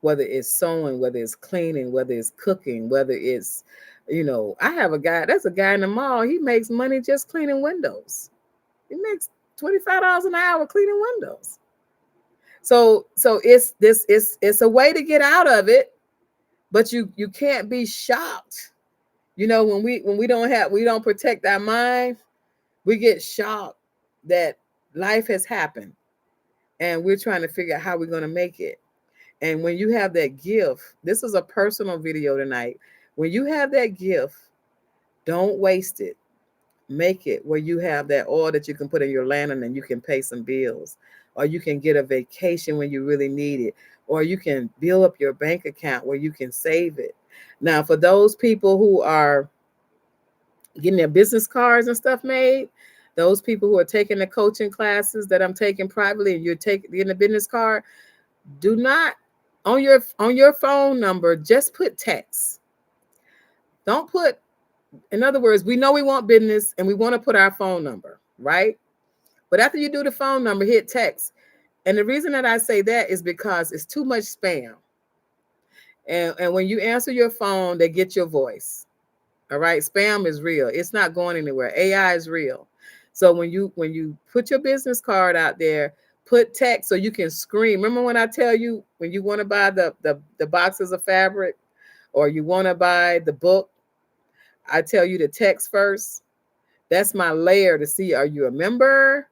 [SPEAKER 1] Whether it's sewing, whether it's cleaning, whether it's cooking, whether it's, I have there's a guy in the mall, he makes money just cleaning windows. He makes $25 an hour cleaning windows. So it's a way to get out of it, but you can't be shocked. When we don't protect our mind, we get shocked that life has happened and we're trying to figure out how we're going to make it. And when you have that gift, this is a personal video tonight. When you have that gift, don't waste it. Make it where you have that oil that you can put in your lantern and you can pay some bills, or you can get a vacation when you really need it, or you can build up your bank account where you can save it. Now, for those people who are getting their business cards and stuff made. Those people who are taking the coaching classes that I'm taking privately, and you're getting a business card, do not on your phone number, just put text. Don't put, in other words, we know we want business and we want to put our phone number, right? But after you do the phone number, hit text. And the reason that I say that is because it's too much spam. And when you answer your phone, they get your voice. All right. Spam is real. It's not going anywhere. AI is real. So when you put your business card out there, put text so you can scream. Remember when I tell you when you want to buy the boxes of fabric or you want to buy the book, I tell you to text first. That's my layer to see, are you a member?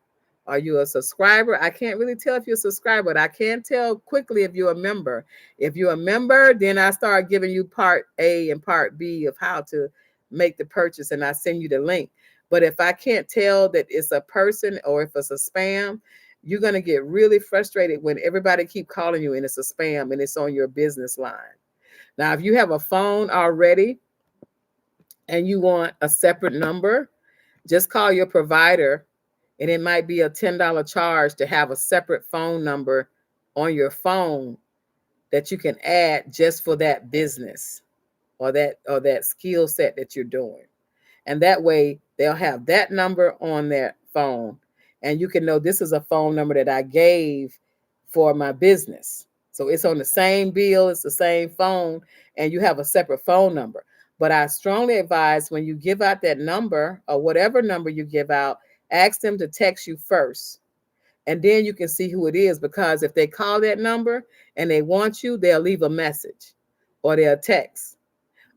[SPEAKER 1] Are you a subscriber? I can't really tell if you're a subscriber, but I can tell quickly if you're a member. If you're a member, then I start giving you part A and part B of how to make the purchase, and I send you the link. But if I can't tell that it's a person or if it's a spam, you're going to get really frustrated when everybody keep calling you and it's a spam and it's on your business line. Now, if you have a phone already and you want a separate number, just call your provider, and it might be a $10 charge to have a separate phone number on your phone that you can add just for that business or that skill set that you're doing. And that way they'll have that number on their phone, and you can know this is a phone number that I gave for my business. So it's on the same bill, it's the same phone, and you have a separate phone number. But I strongly advise when you give out that number or whatever number you give out, ask them to text you first. And then you can see who it is, because if they call that number and they want you, they'll leave a message or they'll text.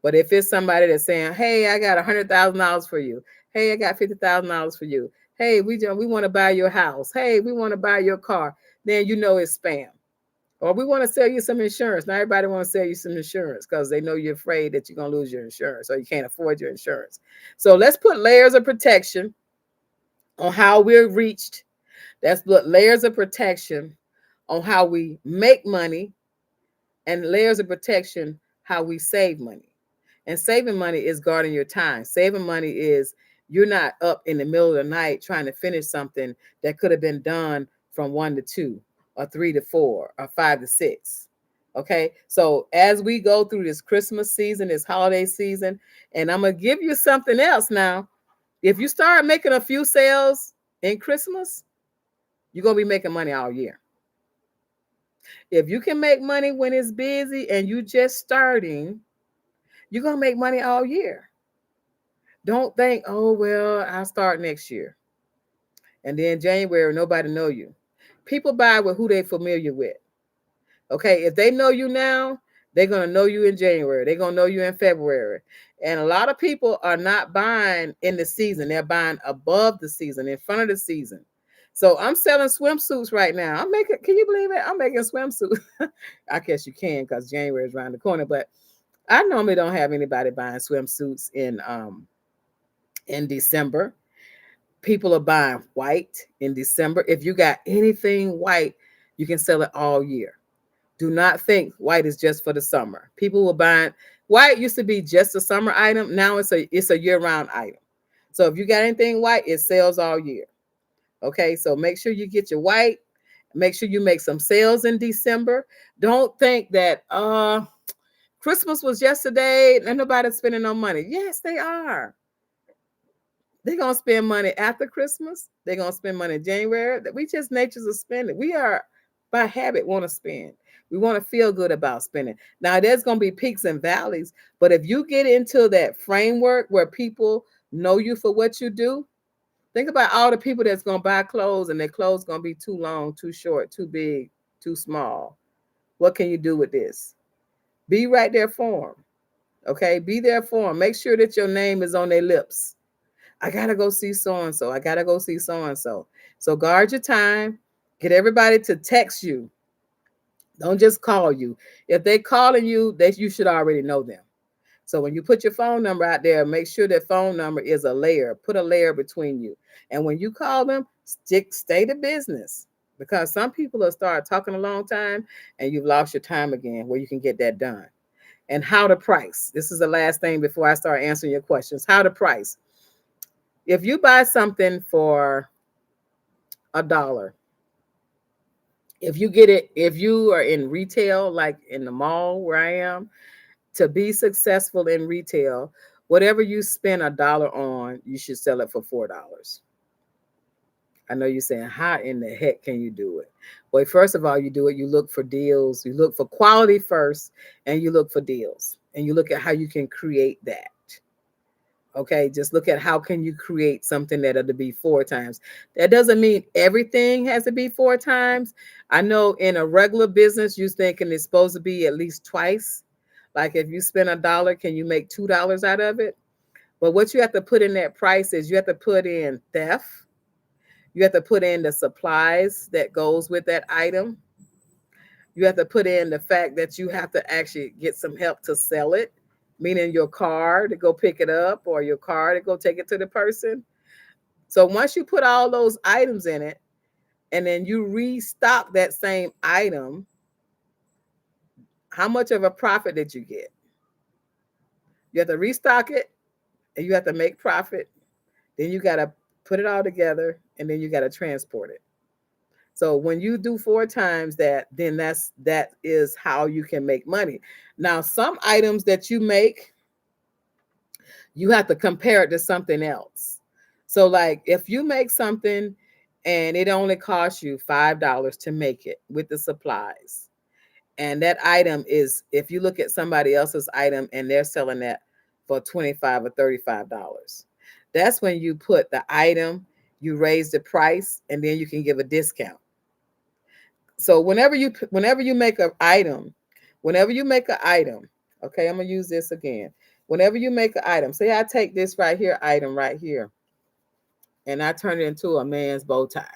[SPEAKER 1] But if it's somebody that's saying, hey, I got $100,000 for you. Hey, I got $50,000 for you. Hey, we want to buy your house. Hey, we want to buy your car. Then you know it's spam. Or we want to sell you some insurance. Now everybody wants to sell you some insurance because they know you're afraid that you're going to lose your insurance or you can't afford your insurance. So let's put layers of protection on how we're reached. That's what layers of protection on how we make money, and layers of protection how we save money. And saving money is guarding your time. Saving money is you're not up in the middle of the night trying to finish something that could have been done from 1 to 2 or 3 to 4 or 5 to 6. Okay. So as we go through this Christmas season, this holiday season, and I'm going to give you something else now. If you start making a few sales in Christmas, you're going to be making money all year. If you can make money when it's busy and you just starting, you're going to make money all year. Don't think, oh, well, I'll start next year. And then January, nobody know you. People buy with who they're familiar with. Okay, if they know you now, they're going to know you in January. They're going to know you in February. And a lot of people are not buying in the season. They're buying above the season, in front of the season. So I'm selling swimsuits right now. Can you believe it? I'm making swimsuits. I guess you can because January is around the corner. But I normally don't have anybody buying swimsuits in December. People are buying white in December. If you got anything white, you can sell it all year. Do not think white is just for the summer. People were buying white used to be just a summer item. Now it's a year-round item. So if you got anything white, it sells all year. Okay, so make sure you get your white. Make sure you make some sales in December. Don't think that Christmas was yesterday and nobody's spending no money. Yes, they are. They're going to spend money after Christmas. They're going to spend money in January. We just natures of spending. We are, by habit, want to spend. We want to feel good about spending. Now, there's going to be peaks and valleys, but if you get into that framework where people know you for what you do, think about all the people that's going to buy clothes and their clothes going to be too long, too short, too big, too small. What can you do with this? Be right there for them. Okay, be there for them. Make sure that your name is on their lips. I got to go see so-and-so. I got to go see so-and-so. So guard your time. Get everybody to text you. Don't just call you. If they're calling you, you should already know them. So when you put your phone number out there, make sure that phone number is a layer. Put a layer between you. And when you call them, stay to business. Because some people will start talking a long time and you've lost your time again where you can get that done. And how to price. This is the last thing before I start answering your questions. How to price. if you buy something for $1, if you are in retail, like in the mall where I am, to be successful in retail, whatever you spend $1 on, you should sell it for $4. I know you're saying, how in the heck can you do it? Well, first of all, you do it, you look for deals, you look for quality first, and you look for deals, and you look at how you can create that. Okay, just look at how can you create something that'll be 4 times. That doesn't mean everything has to be 4 times. I know in a regular business, you're thinking it's supposed to be at least twice. Like if you spend $1, can you make $2 out of it? But what you have to put in that price is you have to put in theft. You have to put in the supplies that goes with that item. You have to put in the fact that you have to actually get some help to sell it, meaning your car to go pick it up or your car to go take it to the person. So once you put all those items in it and then you restock that same item, how much of a profit did you get? You have to restock it and you have to make profit. Then you got to put it all together and then you got to transport it. So when you do 4 times that, then that is how you can make money. Now, some items that you make, you have to compare it to something else. So like if you make something and it only costs you $5 to make it with the supplies, and that item is, if you look at somebody else's item and they're selling that for $25 or $35, that's when you put the item, you raise the price, and then you can give a discount. So whenever you make an item, okay, I'm gonna use this again. Whenever you make an item, say I take this right here, item right here, and I turn it into a man's bow tie.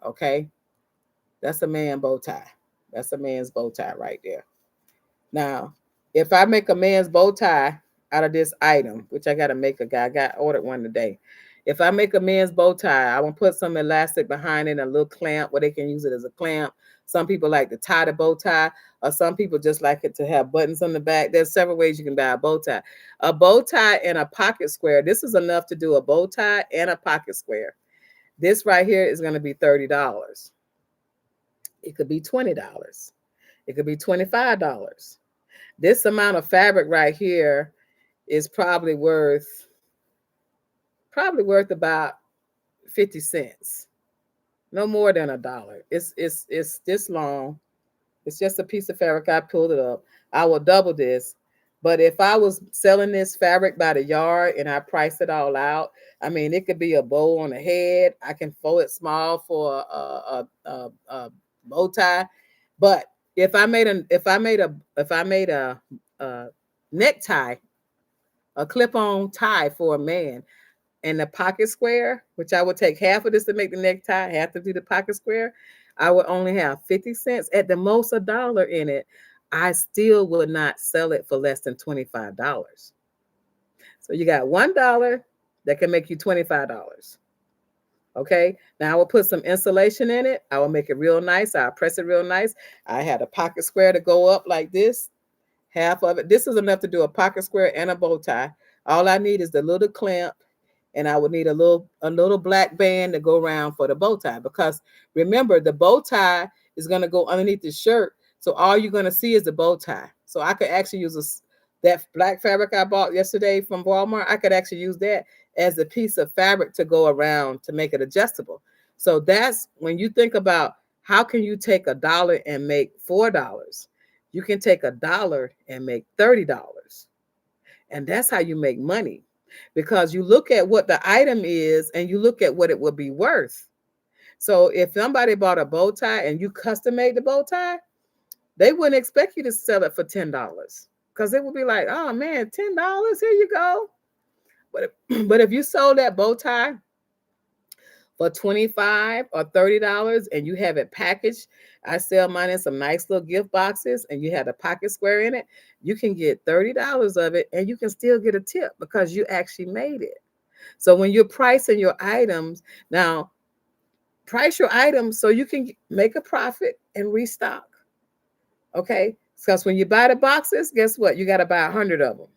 [SPEAKER 1] Okay, that's a man bow tie. That's a man's bow tie right there. Now, if I make a man's bow tie out of this item, which I gotta make I got ordered one today. If I make a men's bow tie, I will put some elastic behind it, a little clamp where they can use it as a clamp. Some people like to tie the bow tie, or some people just like it to have buttons on the back. There's several ways you can buy a bow tie. A bow tie and a pocket square. This is enough to do a bow tie and a pocket square. This right here is going to be $30. It could be $20. It could be $25. This amount of fabric right here is probably worth about 50 cents. No more than $1. It's this long. It's just a piece of fabric. I pulled it up. I will double this. But if I was selling this fabric by the yard and I priced it all out, I mean, it could be a bow on the head. I can fold it small for a bow tie. But if I made a necktie, a clip-on tie for a man, and the pocket square, which I would take half of this to make the necktie, half to do the pocket square, I would only have 50 cents, at the most $1 in it. I still would not sell it for less than $25. So you got $1 that can make you $25. Okay, now I will put some insulation in it. I will make it real nice. I'll press it real nice. I had a pocket square to go up like this. Half of it. This is enough to do a pocket square and a bow tie. All I need is the little clamp, and I would need a little black band to go around for the bow tie, because remember, the bow tie is going to go underneath the shirt, so all you're going to see is the bow tie. So I could actually use that black fabric I bought yesterday from Walmart. I could actually use that as a piece of fabric to go around to make it adjustable. So that's when you think about how can you take $1 and make $4. You can take $1 and make $30. And that's how you make money, because you look at what the item is and you look at what it would be worth. So if somebody bought a bow tie and you custom made the bow tie, they wouldn't expect you to sell it for $10, because it would be like, oh man, $10, here you go. But if you sold that bow tie for $25 or $30 and you have it packaged, I sell mine in some nice little gift boxes, and you have a pocket square in it, you can get $30 of it and you can still get a tip because you actually made it. So when you're pricing your items, now price your items so you can make a profit and restock. Okay, because when you buy the boxes, guess what? You got to buy 100 of them.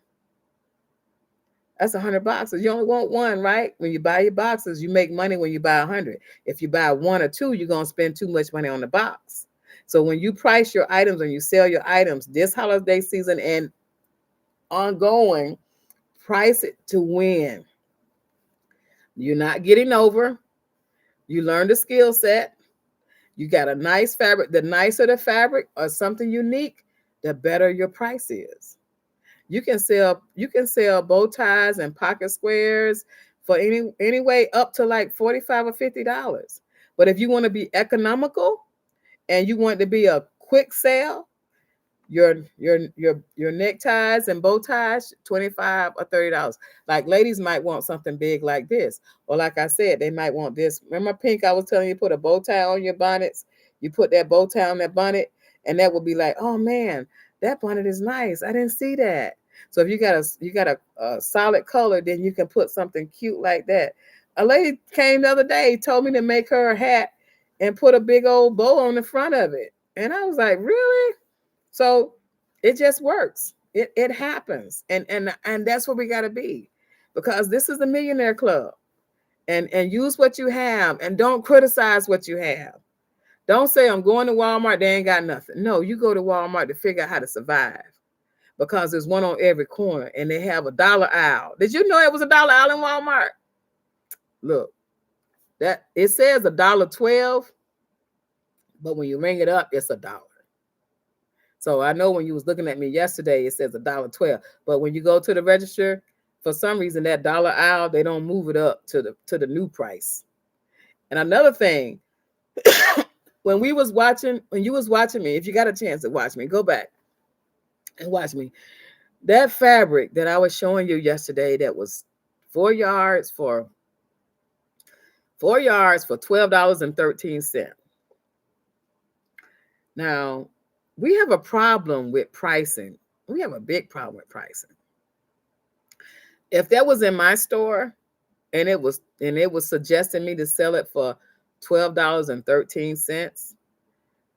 [SPEAKER 1] That's 100 boxes. You only want one, right? When you buy your boxes, you make money when you buy 100. If you buy one or two, you're going to spend too much money on the box. So when you price your items and you sell your items this holiday season and ongoing, price it to win. You're not getting over. You learn the skill set. You got a nice fabric. The nicer the fabric or something unique, the better your price is. You can sell bow ties and pocket squares for anyway up to like $45 or $50. But if you want to be economical and you want to be a quick sale, your neckties and bow ties, $25 or $30. Like ladies might want something big like this. Or like I said, they might want this. Remember Pink, I was telling you put a bow tie on your bonnets. You put that bow tie on that bonnet, and that would be like, oh man, that bonnet is nice. I didn't see that. So if you got a solid color, then you can put something cute like that. A lady came the other day, told me to make her a hat and put a big old bow on the front of it. And I was like, really? So it just works. It happens. And that's where we gotta be. Because this is the millionaire club. And use what you have and don't criticize what you have. Don't say I'm going to Walmart, they ain't got nothing. No, you go to Walmart to figure out how to survive. Because there's one on every corner and they have a dollar aisle. Did you know it was a dollar aisle in Walmart? Look, that it says $1.12, but when you ring it up, it's $1. So I know when you was looking at me yesterday, it says $1.12. But when you go to the register, for some reason that dollar aisle, they don't move it up to the new price. And another thing, when you was watching me, if you got a chance to watch me, go back and watch me. That fabric that I was showing you yesterday, that was 4 yards for $12.13. Now, we have a problem with pricing. We have a big problem with pricing. If that was in my store and it was suggesting me to sell it for $12.13,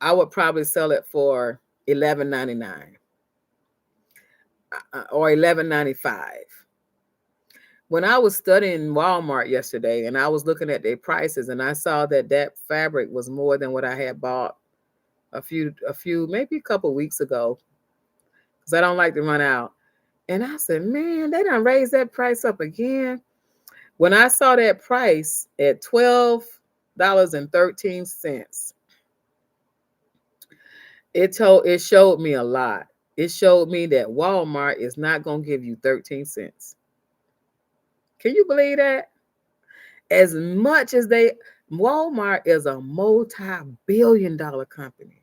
[SPEAKER 1] I would probably sell it for $11.99 or $11.95. When I was studying Walmart yesterday and I was looking at their prices and I saw that fabric was more than what I had bought a few maybe a couple weeks ago, because I don't like to run out. And I said, man, they done raised that price up again. When I saw that price at $12.13, it showed me a lot. It showed me that Walmart is not going to give you 13 cents. Can you believe that? As much as Walmart is a multi-billion-dollar company.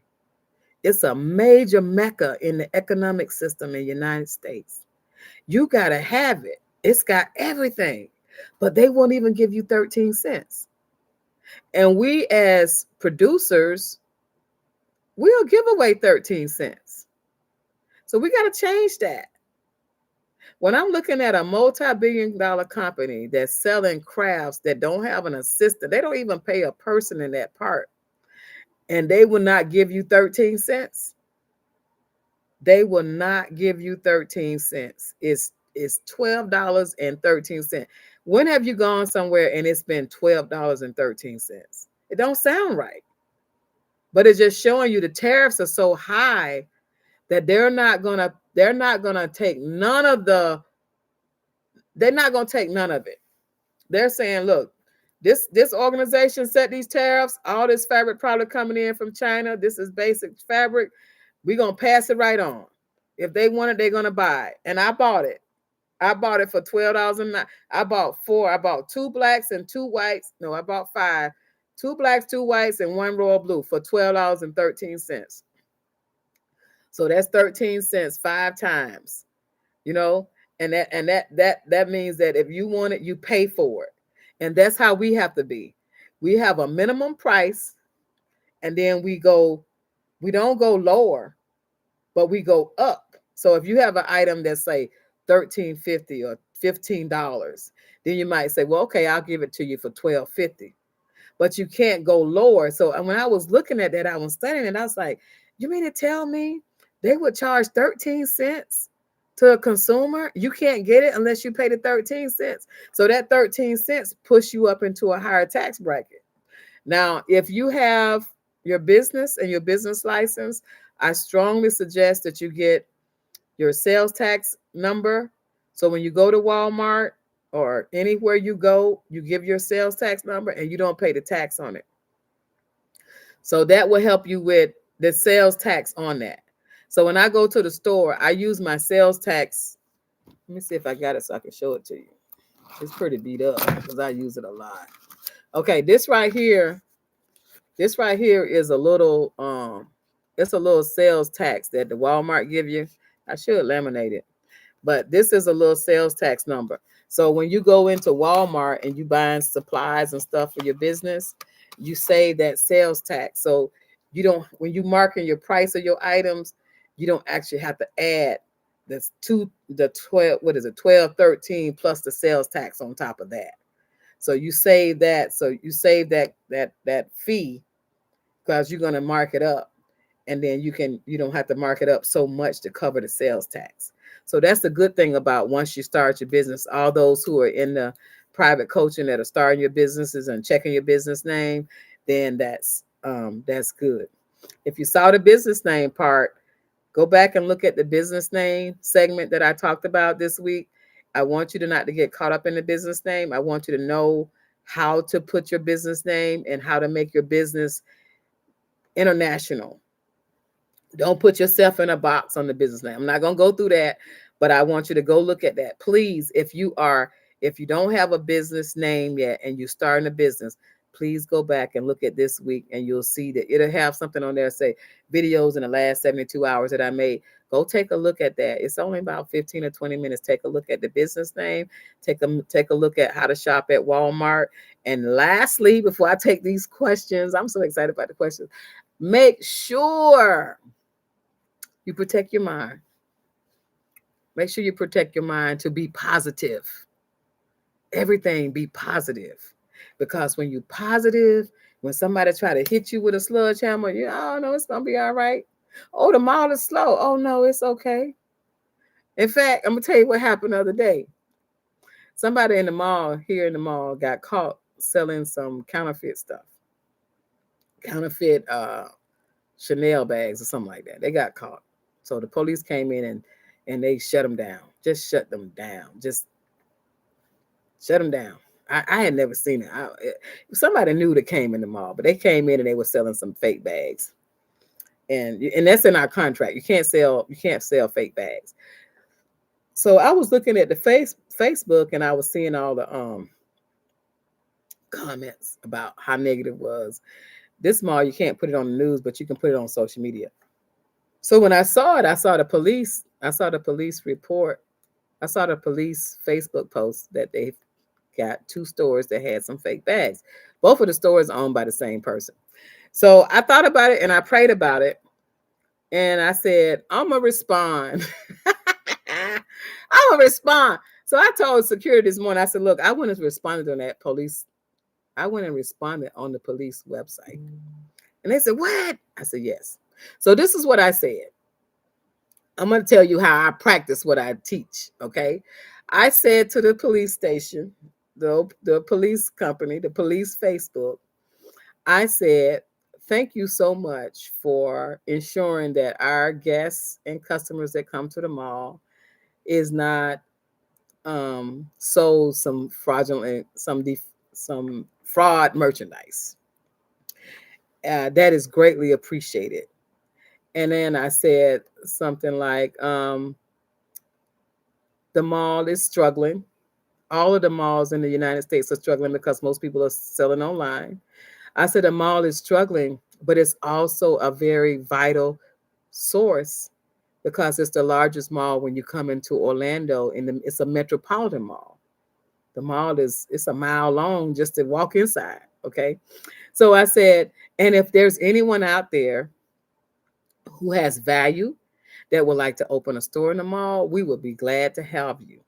[SPEAKER 1] It's a major mecca in the economic system in the United States. You got to have it. It's got everything. But they won't even give you 13 cents. And we as producers, we'll give away 13 cents. So we got to change that. When I'm looking at a multi-billion-dollar company that's selling crafts that don't have an assistant, they don't even pay a person in that part, and they will not give you 13 cents. They will not give you 13 cents. It's $12.13. When have you gone somewhere and it's been $12.13? It don't sound right. But it's just showing you the tariffs are so high that they're not gonna take none of it. They're saying, look, this organization set these tariffs, all this fabric product coming in from China, this is basic fabric. We're gonna pass it right on. If they want it, they're gonna buy it. And I bought it. I bought it for $12.09. I bought 4. I bought 2 blacks and 2 whites. No, I bought 5. 2 blacks, 2 whites, and 1 royal blue for $12.13. So that's 13 cents 5 times, and that means that if you want it, you pay for it. And that's how we have to be. We have a minimum price, and then we don't go lower, but we go up. So if you have an item that's say $13.50 or $15, then you might say, well, okay, I'll give it to you for $12.50. But you can't go lower. So when I was looking at that, I was studying, and I was like, you mean to tell me they would charge 13 cents to a consumer, you can't get it unless you pay the 13 cents. So that 13 cents push you up into a higher tax bracket. Now, if you have your business and your business license, I strongly suggest that you get your sales tax number. So when you go to Walmart or anywhere you go, you give your sales tax number and you don't pay the tax on it. So that will help you with the sales tax on that. So when I go to the store, I use my sales tax. Let me see if I got it so I can show it to you. It's pretty beat up because I use it a lot. Okay, this right here is a little it's a little sales tax that the Walmart give you. I should laminate it. But this is a little sales tax number. So when you go into Walmart and you buying supplies and stuff for your business, you save that sales tax. So you don't, when you marking your price of your items, you don't actually have to add the 12, what is it, 12, 13 plus the sales tax on top of that. So you save that. So you save that fee because you're going to mark it up, and then you don't have to mark it up so much to cover the sales tax. So that's the good thing about once you start your business. All those who are in the private coaching that are starting your businesses and checking your business name, then that's good. If you saw the business name part, go back and look at the business name segment that I talked about this week. I want you to not to get caught up in the business name. I want you to know how to put your business name and how to make your business international. Don't put yourself in a box on the business name. I'm not going to go through that, but I want you to go look at that. Please, if you don't have a business name yet and you're starting a business, please go back and look at this week and you'll see that it'll have something on there, say videos in the last 72 hours that I made. Go take a look at that. It's only about 15 or 20 minutes. Take a look at the business name. Take a look at how to shop at Walmart. And lastly, before I take these questions, I'm so excited about the questions. Make sure you protect your mind. Make sure you protect your mind to be positive. Everything be positive. Because when you're positive, when somebody try to hit you with a sledgehammer, oh no, it's gonna be all right. Oh, the mall is slow. Oh no, it's okay. In fact, I'm gonna tell you what happened the other day. Somebody in the mall, here in the mall, got caught selling some counterfeit stuff. Counterfeit Chanel bags or something like that. They got caught. So the police came in and they shut them down. Just shut them down. Just shut them down. I had never seen it. Somebody knew that came in the mall, but they came in and they were selling some fake bags. And that's in our contract. You can't sell fake bags. So I was looking at the Facebook and I was seeing all the comments about how negative it was. This mall, you can't put it on the news, but you can put it on social media. So when I saw it, I saw the police report. I saw the police Facebook post that they got 2 stores that had some fake bags. Both of the stores are owned by the same person. So I thought about it and I prayed about it. And I said, I'm going to respond. I'm going to respond. So I told security this morning, I said, look, I went and responded on that police. I went and responded on the police website. And they said, what? I said, yes. So this is what I said. I'm going to tell you how I practice what I teach, okay? I said to the police station, the police company, the police Facebook, I said, thank you so much for ensuring that our guests and customers that come to the mall is not sold some fraudulent, some fraud merchandise. That is greatly appreciated. And then I said something like, the mall is struggling. All of the malls in the United States are struggling because most people are selling online. I said the mall is struggling, but it's also a very vital source because it's the largest mall when you come into Orlando. It's a metropolitan mall. The mall it's a mile long just to walk inside. Okay. So I said, and if there's anyone out there who has value that would like to open a store in the mall, we would be glad to have you.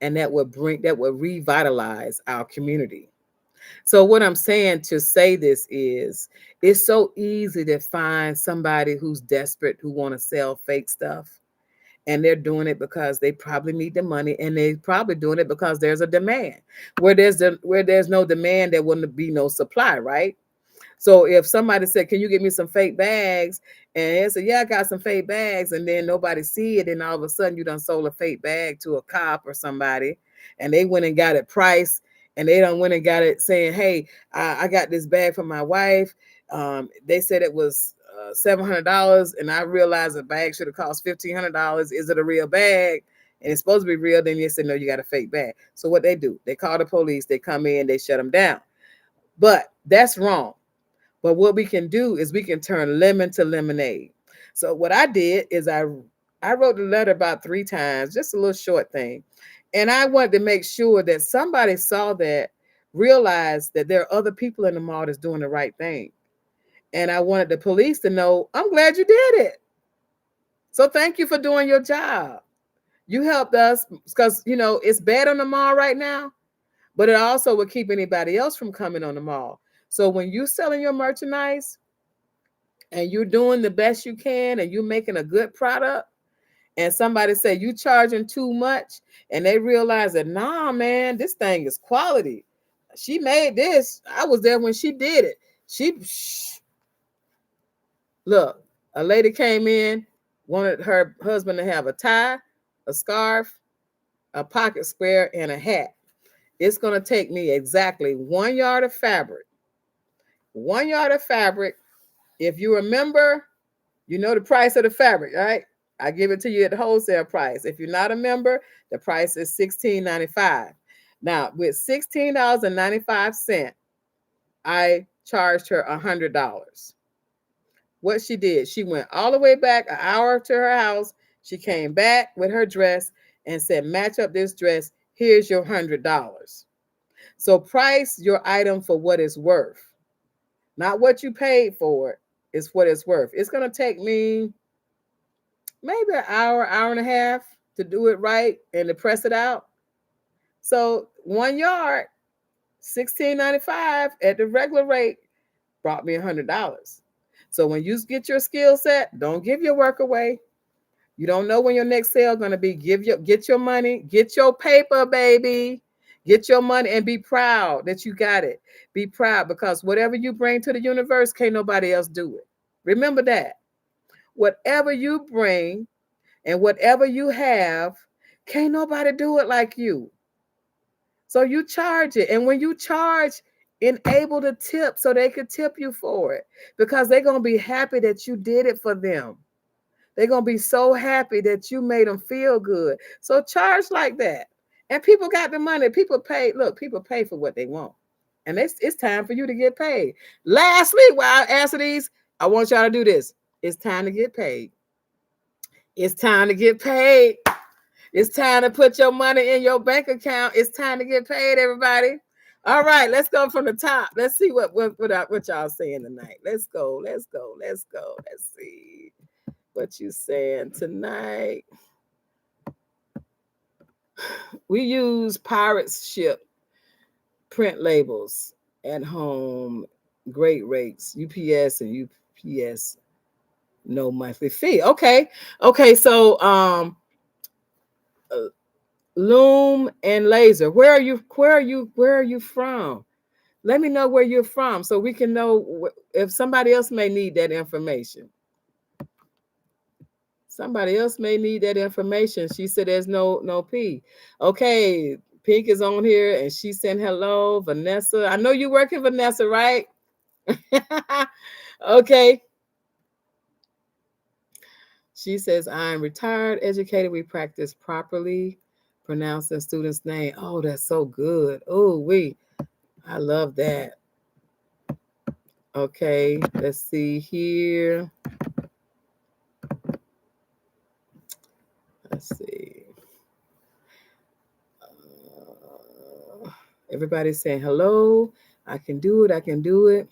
[SPEAKER 1] And that would revitalize our community. So what I'm saying to say this is, it's so easy to find somebody who's desperate, who want to sell fake stuff. And they're doing it because they probably need the money, and they probably doing it because there's a demand. Where there's no demand, there wouldn't be no supply, right? So if somebody said, "Can you get me some fake bags?" and they said, "Yeah, I got some fake bags," and then nobody see it, and all of a sudden you done sold a fake bag to a cop or somebody, and they went and got it priced, and they done went and got it saying, "Hey, I got this bag for my wife. They said it was $700, and I realized the bag should have cost $1,500. Is it a real bag?" And it's supposed to be real. Then they said, "No, you got a fake bag." So what they do? They call the police. They come in. They shut them down. But that's wrong. But what we can do is we can turn lemon to lemonade. So what I did is I wrote the letter about 3 times, just a little short thing. And I wanted to make sure that somebody saw that, realized that there are other people in the mall that's doing the right thing. And I wanted the police to know, I'm glad you did it. So thank you for doing your job. You helped us because, it's bad on the mall right now, but it also would keep anybody else from coming on the mall. So when you're selling your merchandise and you're doing the best you can and you're making a good product, and somebody say you charging too much, and they realize that, nah, man, this thing is quality. She made this. I was there when she did it. Look, a lady came in, wanted her husband to have a tie, a scarf, a pocket square, and a hat. It's going to take me exactly 1 yard of fabric. 1 yard of fabric. If you remember, you know the price of the fabric, right? I give it to you at the wholesale price. If you're not a member, the price is $16.95. Now, with $16.95, I charged her $100. What she did, she went all the way back an hour to her house. She came back with her dress and said, "Match up this dress. Here's your $100." So price your item for what it's worth. Not what you paid for it, it's what it's worth. It's going to take me maybe an hour, hour and a half to do it right and to press it out. So 1 yard, $16.95 at the regular rate brought me $100. So when you get your skill set, don't give your work away. You don't know when your next sale is going to be. Get your money, get your paper, baby. Get your money and be proud that you got it. Be proud, because whatever you bring to the universe, can't nobody else do it. Remember that. Whatever you bring and whatever you have, can't nobody do it like you. So you charge it. And when you charge, enable the tip so they could tip you for it, because they're going to be happy that you did it for them. They're going to be so happy that you made them feel good. So charge like that. And people got the money. People pay. Look, people pay for what they want. And it's time for you to get paid. Lastly, while I answer these, I want y'all to do this. It's time to get paid. It's time to get paid. It's time to put your money in your bank account. It's time to get paid, everybody. All right, let's go from the top. Let's see what y'all saying tonight. Let's go. Let's see what you saying tonight. We use pirate ship print labels at home. Great rates. UPS and UPS, no monthly fee. Okay. So Loom and Laser. Where are you from? Let me know where you're from so we can know if somebody else may need that information. Somebody else may need that information. She said there's no P. Okay, Pink is on here and she said hello, Vanessa. I know you're working, Vanessa, right? Okay. She says, I'm retired, educated. We practice properly pronouncing students' name. Oh, that's so good. Oh, I love that. Okay, let's see here. Let's see. Everybody's saying hello. I can do it. I can do it.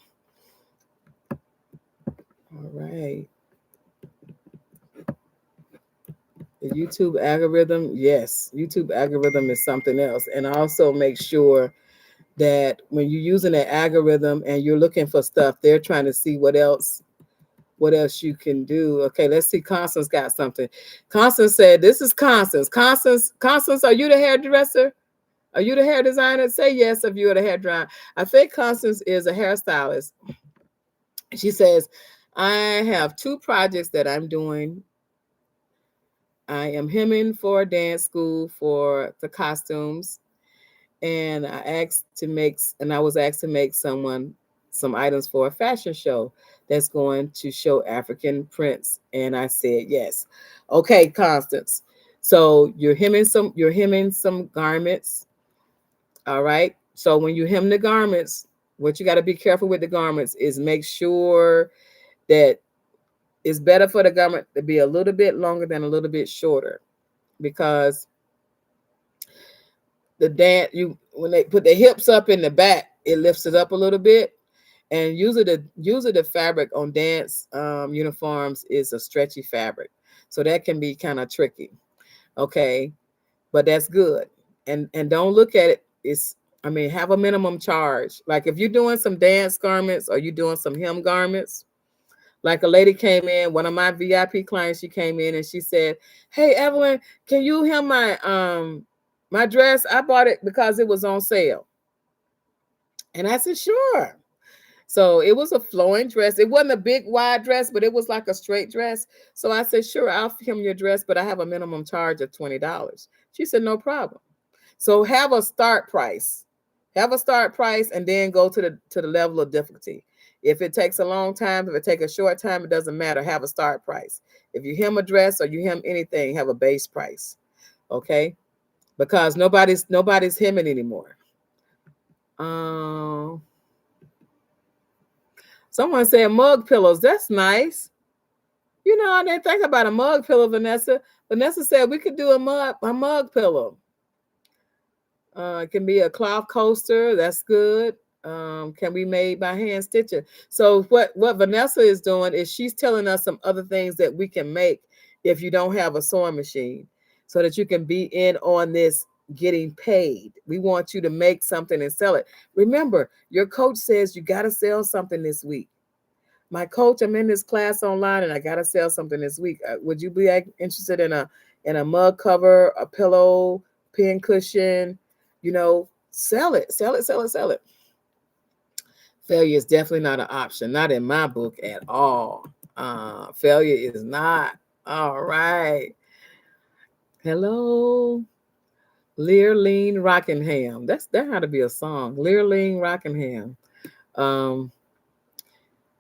[SPEAKER 1] All right. The YouTube algorithm, yes, YouTube algorithm is something else. And also make sure that when you're using an algorithm and you're looking for stuff, they're trying to see what else what else you can do. Okay, let's see. Constance got something. Constance said, this is Constance. Constance, are you the hairdresser? Are you the hair designer? Say yes if you're the hair dryer. I think Constance is a hairstylist. She says, I have 2 projects that I'm doing. I am hemming for a dance school for the costumes. And I was asked to make some items for a fashion show that's going to show African prints. And I said yes. Okay, Constance. So you're hemming some garments. All right. So when you hem the garments, what you got to be careful with the garments is make sure that it's better for the garment to be a little bit longer than a little bit shorter, because when they put the hips up in the back, it lifts it up a little bit. And usually the fabric on dance uniforms is a stretchy fabric, so that can be kind of tricky. Okay, but that's good. And don't look at it. Have a minimum charge. Like if you're doing some dance garments or you're doing some hem garments, like a lady came in, one of my VIP clients, she came in and she said, "Hey, Evelyn, can you hem my dress? I bought it because it was on sale." And I said, "Sure." So it was a flowing dress. It wasn't a big wide dress, but it was like a straight dress. So I said, "Sure, I'll hem your dress, but I have a minimum charge of $20." She said, "No problem." So have a start price. Have a start price and then go to the level of difficulty. If it takes a long time, if it takes a short time, it doesn't matter. Have a start price. If you hem a dress or you hem anything, have a base price. Okay? Because nobody's hemming anymore. Someone said mug pillows. That's nice. I didn't think about a mug pillow, Vanessa. Vanessa said we could do a mug pillow. It can be a cloth coaster. That's good. Can be made by hand stitcher. So what Vanessa is doing is she's telling us some other things that we can make if you don't have a sewing machine, so that you can be in on this getting paid. We want you to make something and sell it. Remember, your coach says you got to sell something this week. My coach, I'm in this class online and I got to sell something this week. Would you be interested in a mug cover, a pillow, pin cushion? Sell it. Failure is definitely not an option. Not in my book at all. Failure is not. All right. Hello. Learline Rockingham. That had to be a song. Learline Rockingham.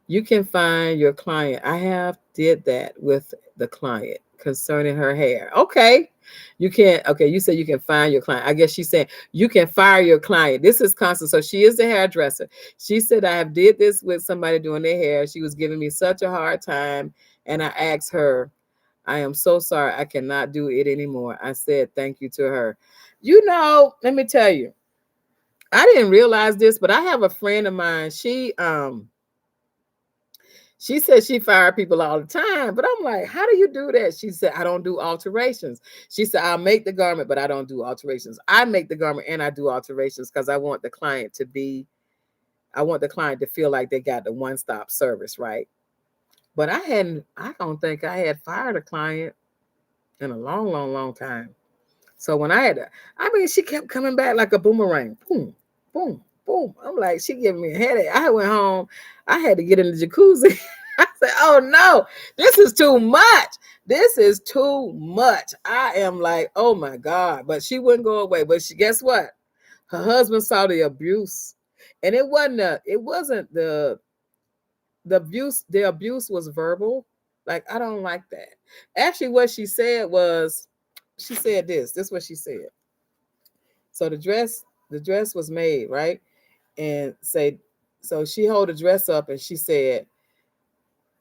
[SPEAKER 1] You can find your client. I have did that with the client concerning her hair. Okay. You said you can find your client. I guess she's saying you can fire your client. This is Constance. So she is the hairdresser. She said, I have did this with somebody doing their hair. She was giving me such a hard time. And I asked her, I am so sorry. I cannot do it anymore. I said thank you to her. Let me tell you, I didn't realize this, but I have a friend of mine. She said she fired people all the time, but I'm like, how do you do that? She said, I don't do alterations. She said, I'll make the garment, but I don't do alterations. I make the garment and I do alterations because I want the client to feel like they got the one-stop service, right? But I don't think I had fired a client in a long, long, long time. So when she kept coming back like a boomerang. Boom, boom, boom. I'm like, she giving me a headache. I went home. I had to get in the jacuzzi. I said, oh no, this is too much. This is too much. I am like, oh my God. But she wouldn't go away. But guess what? Her husband saw the abuse. And it wasn't the abuse. The abuse was verbal. Like, I don't like that. Actually, what she said was, she said this. This is what she said. So the dress was made, right? And so she hold the dress up and she said,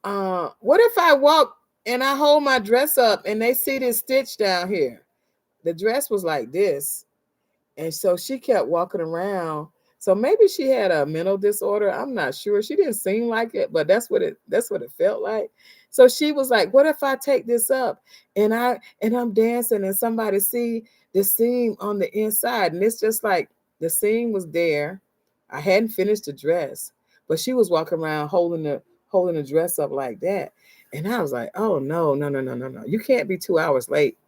[SPEAKER 1] what if I walk and I hold my dress up and they see this stitch down here? The dress was like this. And so she kept walking around. So maybe she had a mental disorder. I'm not sure. She didn't seem like it, but that's what it felt like. So she was like, what if I take this up and I'm dancing and somebody see the seam on the inside? And it's just like the seam was there. I hadn't finished the dress, but she was walking around holding holding the dress up like that. And I was like, oh no, no, no, no, no, no. You can't be 2 hours late.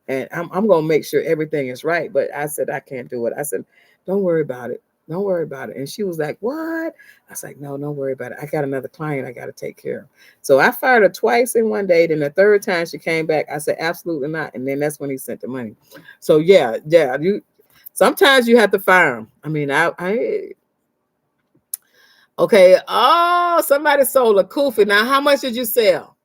[SPEAKER 1] And I'm gonna make sure everything is right. But I said, I can't do it. I said, don't worry about it. Don't worry about it. And she was like, what? I was like, no, don't worry about it. I got another client I got to take care of. So I fired her twice in one day. Then the third time she came back, I said, absolutely not. And then that's when he sent the money. So yeah, you sometimes you have to fire him. I mean, I okay. Oh, somebody sold a kufi. Now, how much did you sell?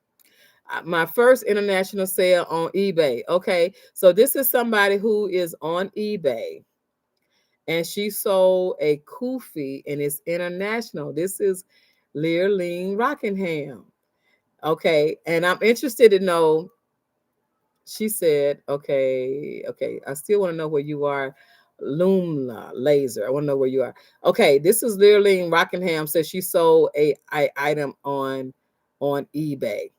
[SPEAKER 1] My first international sale on eBay. Okay, so this is somebody who is on eBay, and she sold a kufi, and it's international. This is Learline Rockingham. Okay, and I'm interested to know. She said, okay. I still want to know where you are. Lumla Laser. I want to know where you are. Okay, this is Learline Rockingham. Says she sold a item on eBay.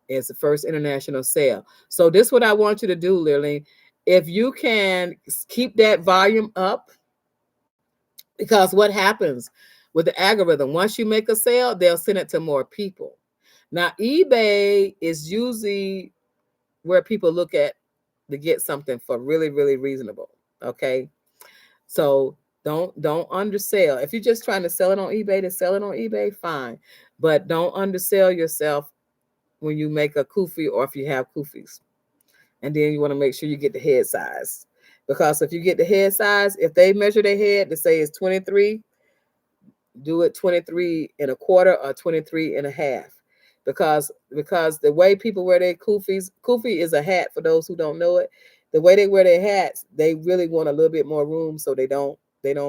[SPEAKER 1] It's the first international sale. So this is what I want you to do, Lily. If you can keep that volume up, because what happens with the algorithm, once you make a sale, they'll send it to more people. Now, eBay is usually where people look at to get something for really, really reasonable. Okay. So don't undersell. If you're just trying to sell it on eBay to sell it on eBay, fine. But don't undersell yourself when you make a kufi or if you have kufis. And then you want to make sure you get the head size. Because if you get the head size, if they measure their head to say it's 23, do it 23 and a quarter or 23 and a half. Because the way people wear their kufis, kufi is a hat for those who don't know it. The way they wear their hats, they really want a little bit more room so they don't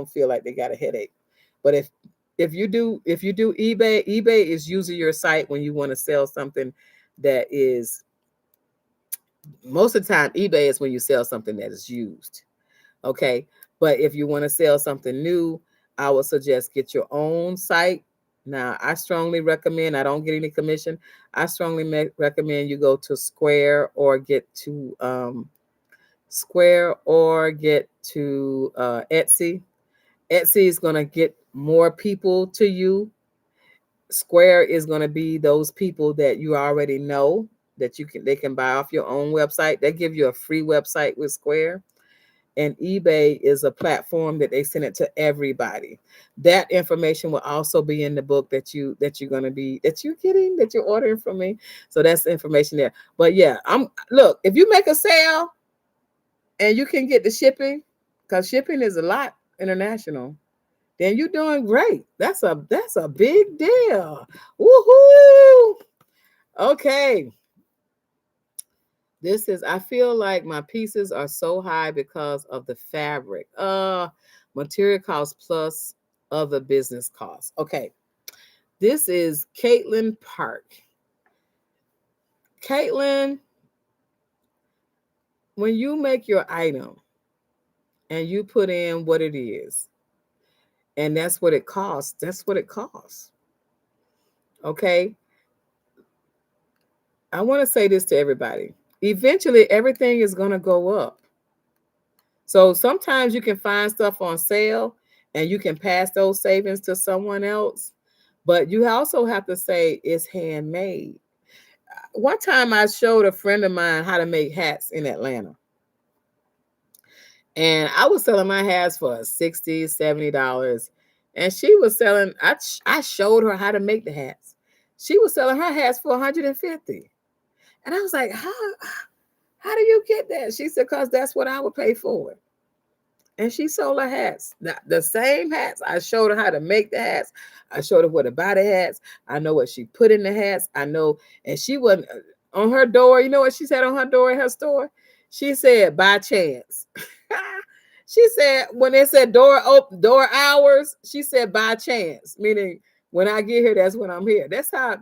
[SPEAKER 1] feel like they got a headache. But if you do eBay is usually your site when you want to sell something that is, most of the time eBay is when you sell something that is used. Okay. But if you want to sell something new, I would suggest get your own site. Now, I strongly recommend, I don't get any commission. I strongly recommend you go to Square or get to Etsy. Etsy is going to get more people to you. Square is going to be those people that you already know that they can buy off your own website. They give you a free website with Square. And eBay is a platform that they send it to everybody. That information will also be in the book that you're ordering from me. So that's the information there. But yeah, look, if you make a sale and you can get the shipping, because shipping is a lot international, then you're doing great. That's a big deal. Woohoo! Okay. I feel like my pieces are so high because of the fabric. Material costs plus other business costs. Okay. This is Caitlin Park. Caitlin, when you make your item and you put in what it is, and that's what it costs, Okay. I want to say this to everybody. Eventually, everything is going to go up. So sometimes you can find stuff on sale and you can pass those savings to someone else, but you also have to say it's handmade. One time I showed a friend of mine how to make hats in Atlanta. And I was selling my hats for $60, $70. And she was selling, I showed her how to make the hats. She was selling her hats for $150. And I was like, how do you get that? She said, because that's what I would pay for it. And she sold her hats. Now, the same hats. I showed her how to make the hats. I showed her where to buy the hats. I know what she put in the hats. I know. And she wasn't on her door. You know what she said on her door in her store? She said, by chance. She said, when they said door hours, she said, by chance, meaning when I get here, that's when I'm here. That's how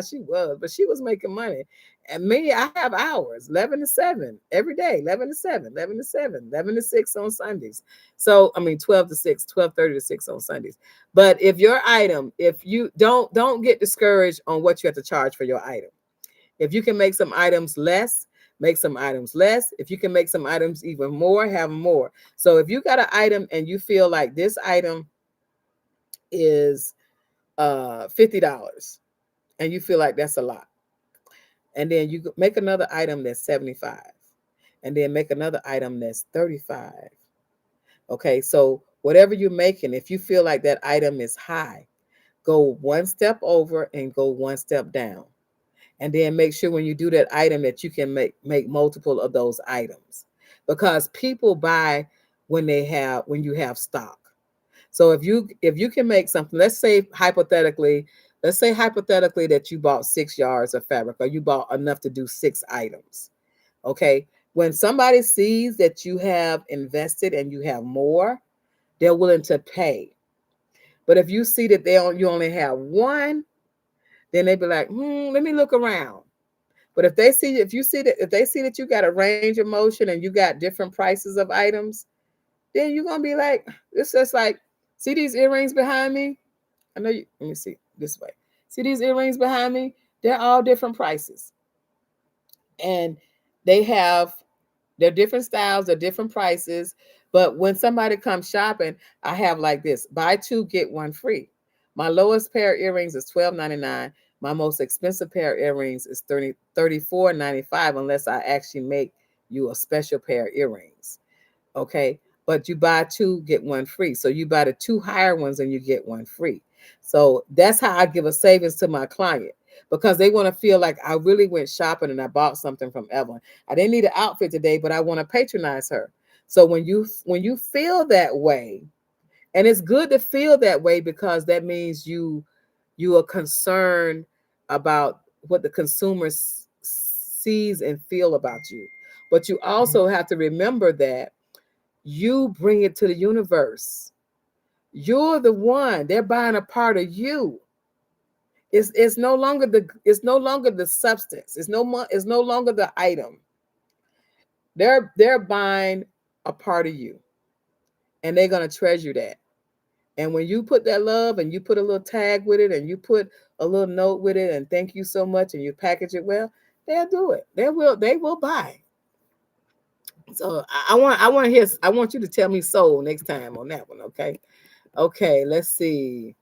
[SPEAKER 1] she was. But she was making money. And me, I have hours, 11 to 7 every day, 11 to 7, 11 to 7, 11 to 6 on Sundays. So, 12 to 6, 12:30 to 6 on Sundays. But if you don't get discouraged on what you have to charge for your item. If you can make some items less, make some items less. If you can make some items even more, have more. So if you got an item and you feel like this item is $50 and you feel like that's a lot. And then you make another item that's 75 and then make another item that's 35. Okay, so whatever you're making, if you feel like that item is high, go one step over and go one step down. And then make sure when you do that item that you can make multiple of those items. Because people buy when you have stock. So if you can make something, let's say hypothetically that you bought 6 yards of fabric or you bought enough to do 6 items. Okay. When somebody sees that you have invested and you have more, they're willing to pay. But if you see that you only have one, then they be like, let me look around. But if they see that you got a range of motion and you got different prices of items, then you're gonna be like, it's just like, see these earrings behind me? I know you. Let me see this way. See these earrings behind me? They're all different prices, and they have they're different styles, they're different prices. But when somebody comes shopping, I have like this: buy two get one free. My lowest pair of earrings is $12.99. My most expensive pair of earrings is $34.95, unless I actually make you a special pair of earrings. Okay, but you buy two get one free, so you buy the two higher ones and you get one free. So that's how I give a savings to my client, because they want to feel like I really went shopping and I bought something from Evelyn. I didn't need an outfit today, but I want to patronize her. So when you feel that way, and it's good to feel that way, because that means you are concerned about what the consumer sees and feel about you. But you also have to remember that you bring it to the universe. You're the one. They're buying a part of you. It's no longer the substance. It's no longer the item. They're buying a part of you, and they're gonna treasure that. And when you put that love and you put a little tag with it and you put a little note with it and thank you so much and you package it well, they'll do it. They will buy. So I want you to tell me so next time on that one, okay? Okay, let's see.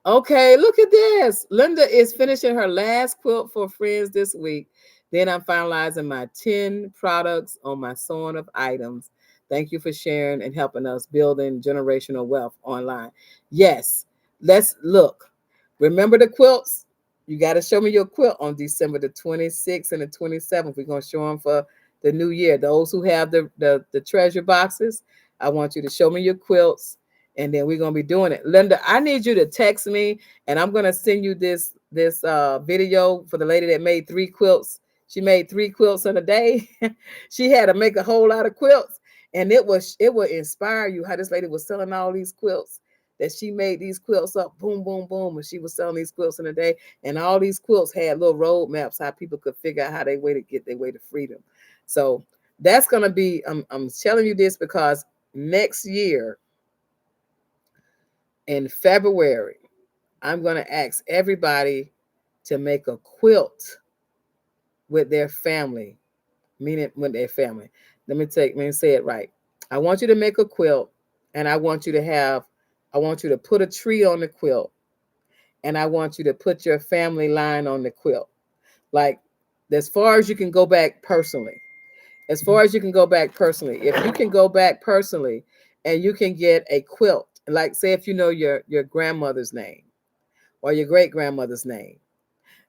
[SPEAKER 1] Okay, look at this. Linda is finishing her last quilt for friends this week. Then I'm finalizing my 10 products on my sewing of items. Thank you for sharing and helping us building generational wealth online. Yes, let's look. Remember the quilts? You got to show me your quilt on December the 26th and the 27th. We're going to show them for the new year. Those who have the treasure boxes, I want you to show me your quilts, and then we're gonna be doing it. Linda, I need you to text me, and I'm gonna send you this video for the lady that made 3 quilts. She made 3 quilts in a day. She had to make a whole lot of quilts, and it will inspire you how this lady was selling all these quilts. That she made these quilts up, boom, boom, boom, and she was selling these quilts in a day. And all these quilts had little road maps how people could figure out how they way to get their way to freedom. So that's gonna be. I'm telling you this because next year in February, I'm going to ask everybody to make a quilt with their family, meaning with their family. Let me say it right. I want you to make a quilt, and I want you to put a tree on the quilt, and I want you to put your family line on the quilt. Like, as far as you can go back personally. As far as you can go back personally. If you can go back personally and you can get a quilt, like say if you know your grandmother's name or your great grandmother's name.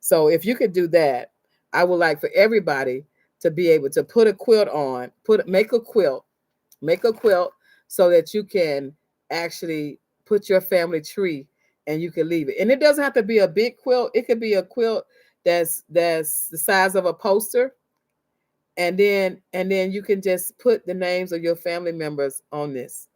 [SPEAKER 1] So if you could do that, I would like for everybody to be able to put a quilt on, make a quilt so that you can actually put your family tree and you can leave it. And it doesn't have to be a big quilt. It could be a quilt that's the size of a poster, and then you can just put the names of your family members on this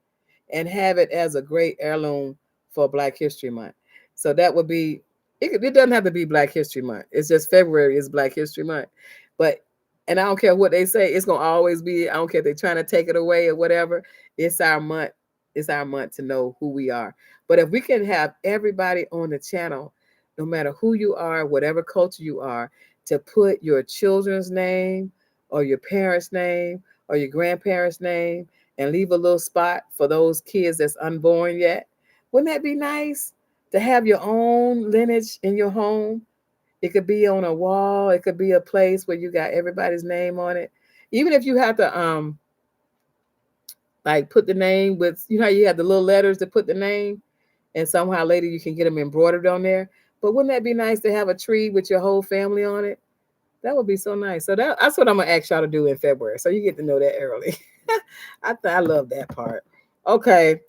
[SPEAKER 1] and have it as a great heirloom for Black History Month. So that would be it doesn't have to be Black History Month. It's just February is Black History Month. But and I don't care what they say, it's gonna always be, I don't care if they're trying to take it away or whatever. It's our month. It's our month to know who we are. But if we can have everybody on the channel, no matter who you are, whatever culture you are, to put your children's name or your parents' name or your grandparents' name and leave a little spot for those kids that's unborn yet. Wouldn't that be nice? to have your own lineage in your home. It could be on a wall. It could be a place where you got everybody's name on it. Even if you have to like put the name with, you know how you have the little letters to put the name, and somehow later you can get them embroidered on there. But wouldn't that be nice to have a tree with your whole family on it? That would be so nice. So that's what I'm gonna ask y'all to do in February. So you get to know that early. I love that part. Okay,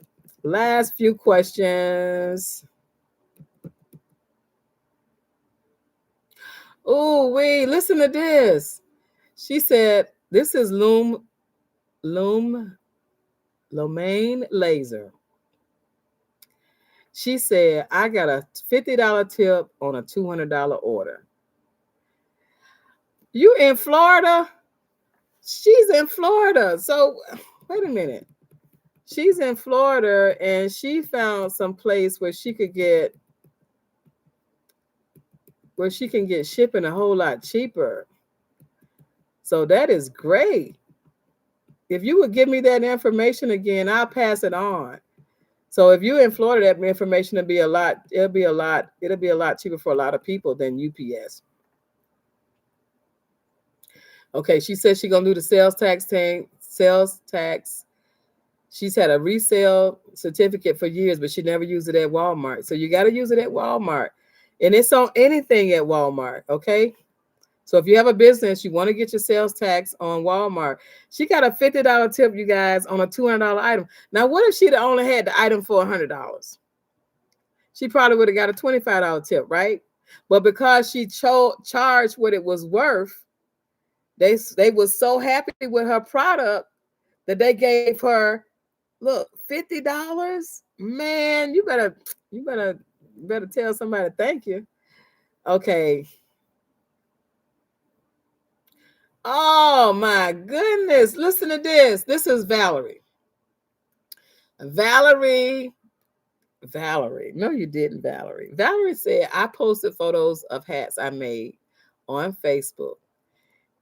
[SPEAKER 1] last few questions. Oh, wait, listen to this. She said, this is Loom Lomaine Laser. She said, I got a $50 tip on a $200 order. You in Florida? She's in Florida. So wait a minute. She's in Florida and she found some place where she can get shipping a whole lot cheaper. So that is great. If you would give me that information again, I'll pass it on. So if you're in Florida, that information will be it'll be a lot cheaper for a lot of people than UPS. Okay, she says she's gonna do the sales tax. She's had a resale certificate for years, but she never used it at Walmart. So you got to use it at Walmart. And it's on anything at Walmart, okay? So if you have a business, you want to get your sales tax on Walmart. She got a $50 tip, you guys, on a $200 item. Now, what if she'd only had the item for $100? She probably would have got a $25 tip, right? But because she charged what it was worth, they were so happy with her product that they gave her, look, $50. Man, you better tell somebody thank you. Okay. Oh my goodness. Listen to this. This is Valerie. Valerie. No, you didn't, Valerie. Valerie said, I posted photos of hats I made on Facebook.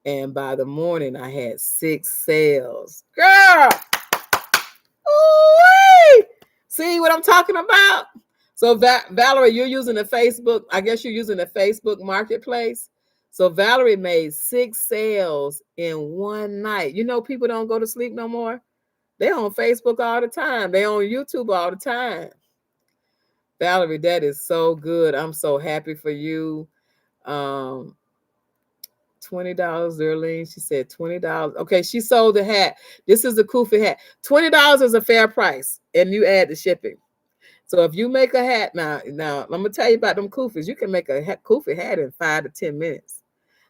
[SPEAKER 1] And by the morning, I had 6 sales. Girl. Ooh-wee! See what I'm talking about? So Valerie, you're using the Facebook. I guess you're using the Facebook Marketplace. So Valerie made 6 sales in one night. You know, people don't go to sleep no more. They're on Facebook all the time. They're on YouTube all the time. Valerie, that is so good. I'm so happy for you. $20, Darlene. She said $20. Okay, she sold the hat. This is the Kufi hat. $20 is a fair price, and you add the shipping. So if you make a hat now, I'm gonna tell you about them Kufis. You can make a Kufi hat in 5 to 10 minutes.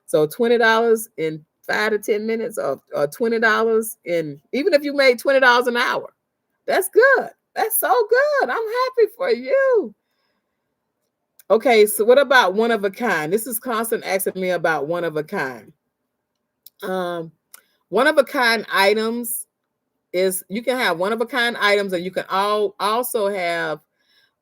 [SPEAKER 1] So $20 in 5 to 10 minutes, or $20 in, even if you made $20 an hour, that's good. That's so good. I'm happy for you. Okay, so what about one of a kind? This is Constant asking me about one of a kind. One of a kind items is, you can have one of a kind items, and you can also have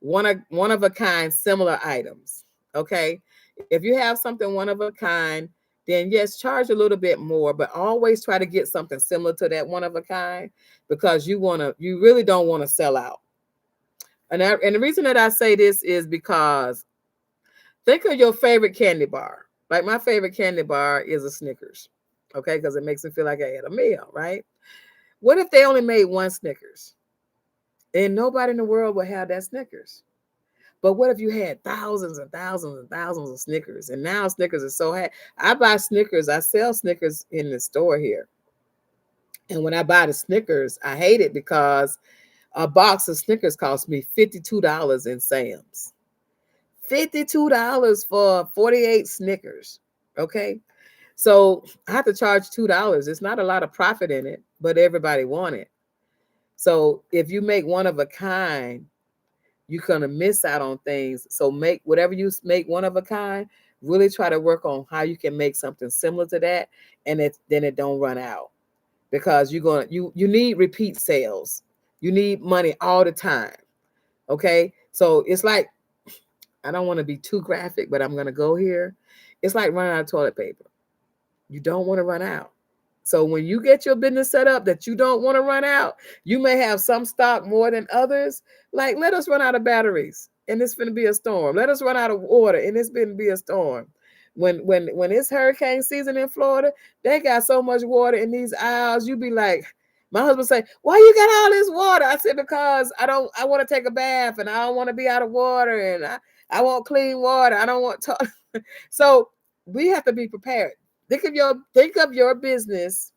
[SPEAKER 1] one of a kind similar items. Okay, if you have something one of a kind, then yes, charge a little bit more, but always try to get something similar to that one of a kind, because you really don't want to sell out. And the reason that I say this is because think of your favorite candy bar. Like my favorite candy bar is a Snickers, okay, because it makes me feel like I had a meal, right? What if they only made one Snickers? And nobody in the world would have that Snickers. But what if you had thousands and thousands and thousands of Snickers? And now Snickers is so high. I buy Snickers. I sell Snickers in the store here. And when I buy the Snickers, I hate it because a box of Snickers cost me $52 in Sam's. $52 for 48 Snickers. Okay. So I have to charge $2. It's not a lot of profit in it, but everybody want it. So if you make one of a kind, you're going to miss out on things. So make whatever you make one of a kind, really try to work on how you can make something similar to that, and then it don't run out, because you need repeat sales. You need money all the time. Okay? So it's like, I don't want to be too graphic, but I'm going to go here. It's like running out of toilet paper. You don't want to run out. So when you get your business set up that you don't want to run out, you may have some stock more than others. Like, let us run out of batteries. and it's going to be a storm. Let us run out of water, and it's going to be a storm. When it's hurricane season in Florida, they got so much water in these aisles. You be like, my husband say, "Why you got all this water?" I said, "Because I want to take a bath, and I don't want to be out of water, and I want clean water. I don't want to." So we have to be prepared. Think of your business.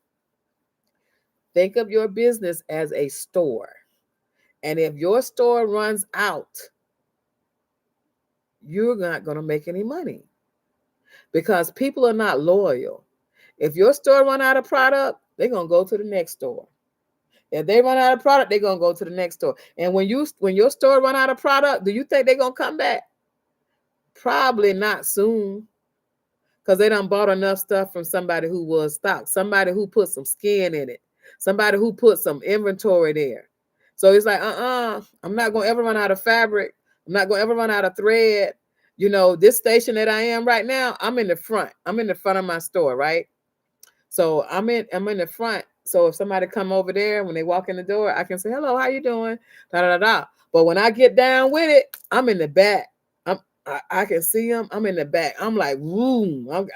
[SPEAKER 1] Think of your business as a store. And if your store runs out, you're not going to make any money because people are not loyal. If your store run out of product, they're going to go to the next store. If they run out of product, they're going to go to the next store. And when your store run out of product, do you think they're going to come back? Probably not soon, because they done bought enough stuff from somebody who was stocked, somebody who put some skin in it, somebody who put some inventory there. So it's like, I'm not going to ever run out of fabric. I'm not going to ever run out of thread. This station that I am right now, I'm in the front. I'm in the front of my store, right? So I'm in the front. So if somebody come over there, when they walk in the door, I can say, "Hello, how you doing?" Da, da, da, da. But when I get down with it, I'm in the back. I can see them. I'm in the back. I'm like, woo. I'm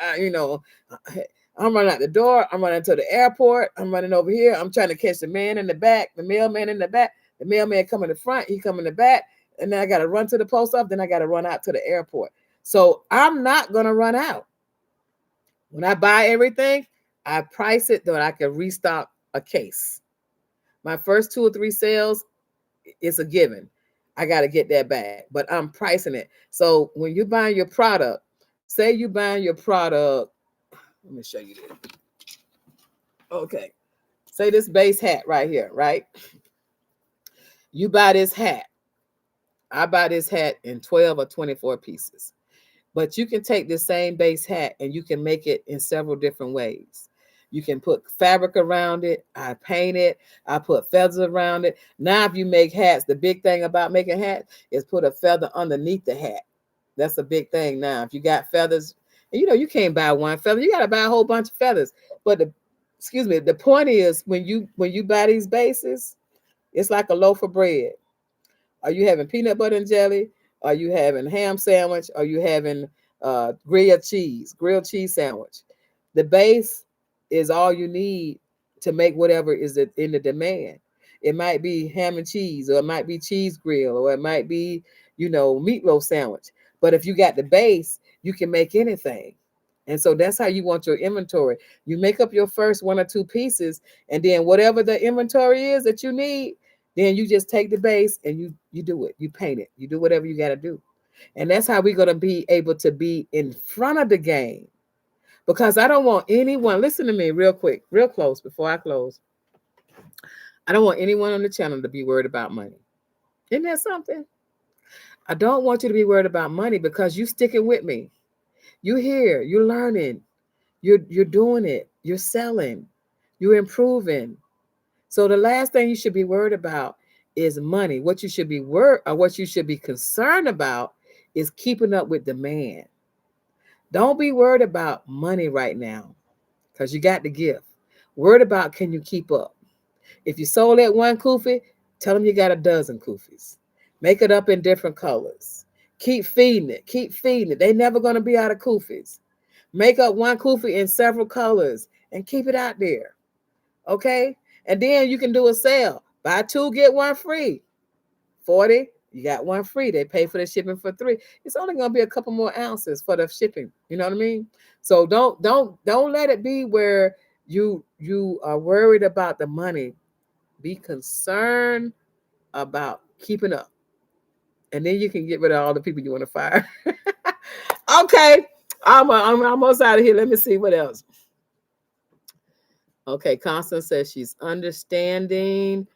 [SPEAKER 1] running out the door. I'm running to the airport. I'm running over here. I'm trying to catch the man in the back, the mailman in the back. The mailman come in the front. He come in the back. And then I got to run to the post office. Then I got to run out to the airport. So I'm not going to run out. When I buy everything, I price it that I can restock a case. My first 2 or 3 sales, it's a given. I got to get that bag, but I'm pricing it. So when you're buying your product, say you buying your product, let me show you this. Okay. Say this base hat right here, right? You buy this hat. I buy this hat in 12 or 24 pieces. But you can take the same base hat and you can make it in several different ways. You can put fabric around it. I paint it. I put feathers around it. Now, if you make hats, the big thing about making hats is put a feather underneath the hat. That's a big thing now. If you got feathers, and you can't buy one feather. You got to buy a whole bunch of feathers. But the point is when you buy these bases, it's like a loaf of bread. Are you having peanut butter and jelly? Are you having ham sandwich? Are you having grilled cheese sandwich? The base is all you need to make whatever is in the demand. It might be ham and cheese, or it might be cheese grill, or it might be, meatloaf sandwich. But if you got the base, you can make anything. And so that's how you want your inventory. You make up your first 1 or 2 pieces, and then whatever the inventory is that you need, then you just take the base and you do it. You paint it. You do whatever you got to do. And that's how we're going to be able to be in front of the game. Because I don't want anyone, listen to me real quick, real close before I close. I don't want anyone on the channel to be worried about money. Isn't that something? I don't want you to be worried about money because you sticking with me. You're here, you're learning, you're doing it, you're selling, you're improving. So the last thing you should be worried about is money. What you should be what you should be concerned about is keeping up with demand. Don't be worried about money right now because you got the gift. Worried about, can you keep up? If you sold that one kufi, tell them you got a dozen kufis. Make it up in different colors. Keep feeding it. Keep feeding it. They're never going to be out of kufis. Make up one kufi in several colors and keep it out there. Okay? And then you can do a sale. Buy 2, get 1 free. 40, you got 1 free. They pay for the shipping for 3. It's only going to be a couple more ounces for the shipping. You know what I mean? So don't let it be where you are worried about the money. Be concerned about keeping up. And then you can get rid of all the people you want to fire. Okay. I'm almost out of here. Let me see what else. Okay, Constance says she's understanding.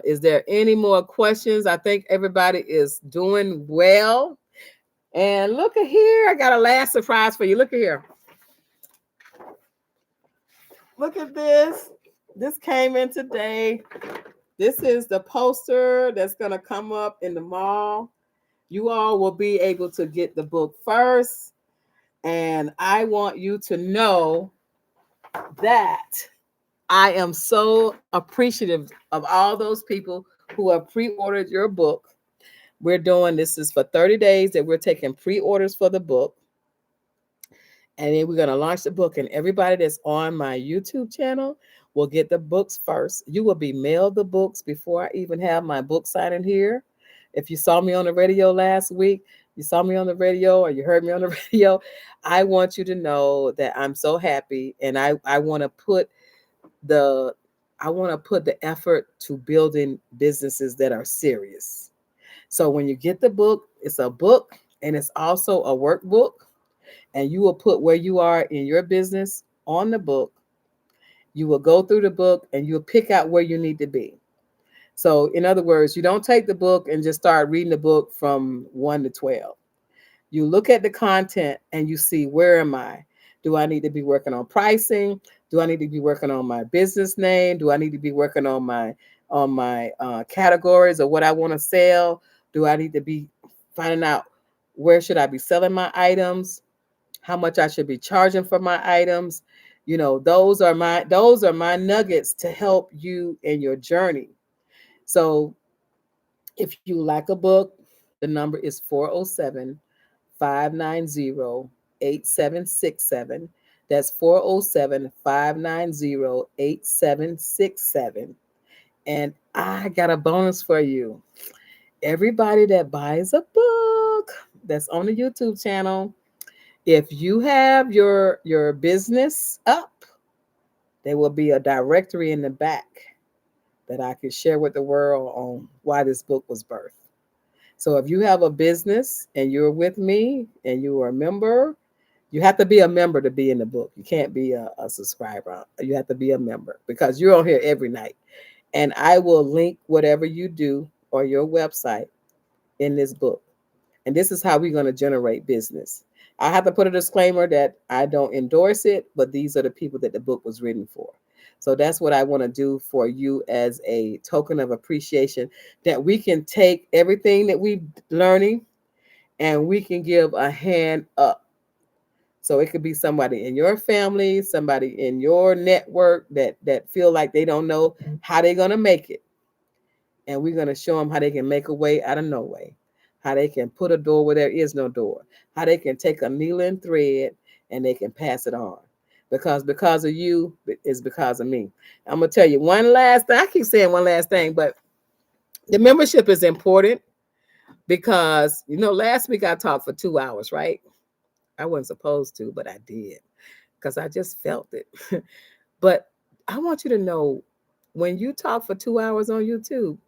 [SPEAKER 1] Is there any more questions? I think everybody is doing well. And look at here. I got a last surprise for you. Look at here. Look at this. This came in today. This is the poster that's going to come up in the mall. You all will be able to get the book first. And I want you to know that I am so appreciative of all those people who have pre-ordered your book. We're doing this is for 30 days that we're taking pre-orders for the book. And then we're going to launch the book, and everybody that's on my YouTube channel will get the books first. You will be mailed the books before I even have my book signing here. If you saw me on the radio last week, you saw me on the radio or you heard me on the radio, I want you to know that I'm so happy, and I want to put the the effort to building businesses that are serious. So when you get the book, it's a book and it's also a workbook, and you will put where you are in your business on the book. You will go through the book and you'll pick out where you need to be. So, in other words, you don't take the book and just start reading the book from 1 to 12. You look at the content and you see, where am I? Do I need to be working on pricing? Do I need to be working on my business name? Do I need to be working on my categories or what I want to sell? Do I need to be finding out where should I be selling my items? How much I should be charging for my items? Those are my nuggets to help you in your journey. So if you like a book, the number is 407 590 8767. That's 407 590 8767. And I got a bonus for you. Everybody that buys a book that's on the YouTube channel, if you have your business up, there will be a directory in the back that I can share with the world on why this book was birthed. So if you have a business and you're with me and you are a member, you have to be a member to be in the book. You can't be a subscriber. You have to be a member because you're on here every night. And I will link whatever you do or your website in this book. And this is how we're going to generate business. I have to put a disclaimer that I don't endorse it, but these are the people that the book was written for. So that's what I want to do for you as a token of appreciation, that we can take everything that we're learning and we can give a hand up. So it could be somebody in your family, somebody in your network that feel like they don't know how they're going to make it. And we're going to show them how they can make a way out of no way, how they can put a door where there is no door, how they can take a needle and thread and they can pass it on. Because of you is because of me. I'm going to tell you one last thing. I keep saying one last thing, but the membership is important because, last week I talked for 2 hours, right? I wasn't supposed to, but I did because I just felt it. But I want you to know, when you talk for 2 hours on YouTube,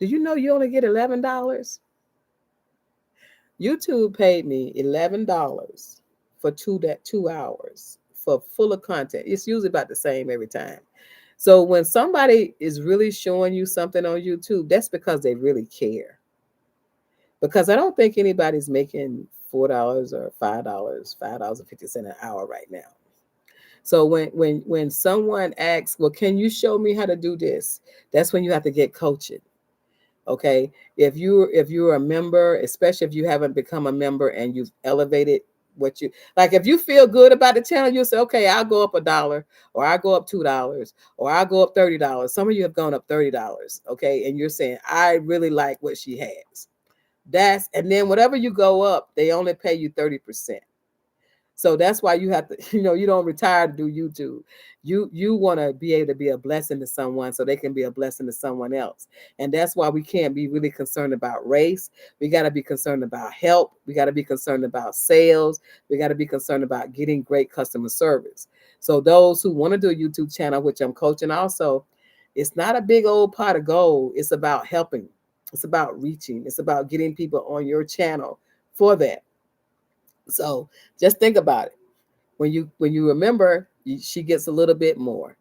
[SPEAKER 1] do you know you only get $11? YouTube paid me $11 for 2 hours for full of content. It's usually about the same every time. So when somebody is really showing you something on YouTube, that's because they really care. Because I don't think anybody's making $4 or $5.50 an hour right now. So when someone asks, well, can you show me how to do this? That's when you have to get coaching. Okay. If you're a member, especially if you haven't become a member and you've elevated if you feel good about the channel, you'll say, okay, I'll go up $1, or I'll go up $2, or I'll go up $30. Some of you have gone up $30. Okay. And you're saying, I really like what she has. And then whatever you go up, they only pay you 30%. So that's why you have to, you don't retire to do YouTube. You want to be able to be a blessing to someone so they can be a blessing to someone else. And that's why we can't be really concerned about race. We got to be concerned about help. We got to be concerned about sales. We got to be concerned about getting great customer service. So those who want to do a YouTube channel, which I'm coaching also, it's not a big old pot of gold. It's about helping. It's about reaching. It's about getting people on your channel for that. So just think about it. When you remember, she gets a little bit more.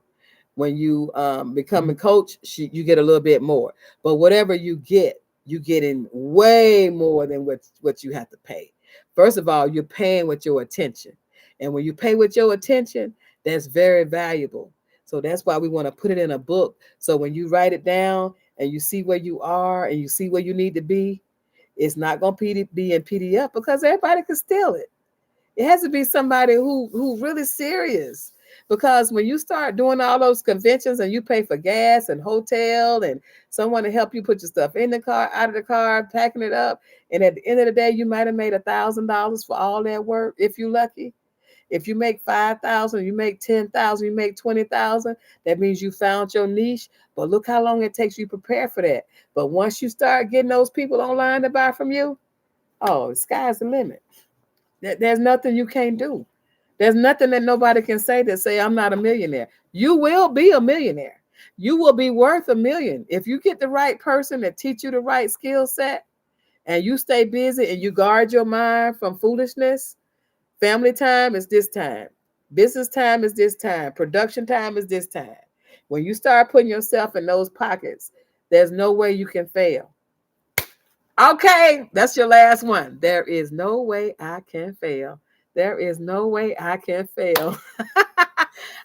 [SPEAKER 1] When you become a coach, you get a little bit more. But whatever you get in way more than what you have to pay. First of all, you're paying with your attention. And when you pay with your attention, that's very valuable. So that's why we want to put it in a book. So when you write it down and you see where you are and you see where you need to be, it's not going to be in PDF because everybody can steal it. It has to be somebody who really serious. Because when you start doing all those conventions and you pay for gas and hotel and someone to help you put your stuff in the car, out of the car, packing it up, and at the end of the day, you might have made $1,000 for all that work if you're lucky. If you make 5,000, you make 10,000, you make 20,000, that means you found your niche. But look how long it takes you to prepare for that. But once you start getting those people online to buy from you, oh, the sky's the limit. There's nothing you can't do. There's nothing that nobody can say that say I'm not a millionaire. You will be a millionaire. You will be worth $1 million if you get the right person that teach you the right skill set, and you stay busy and you guard your mind from foolishness. Family time is this time. Business time is this time. Production time is this time. When you start putting yourself in those pockets, there's no way you can fail. Okay, that's your last one. There is no way I can fail. There is no way I can fail.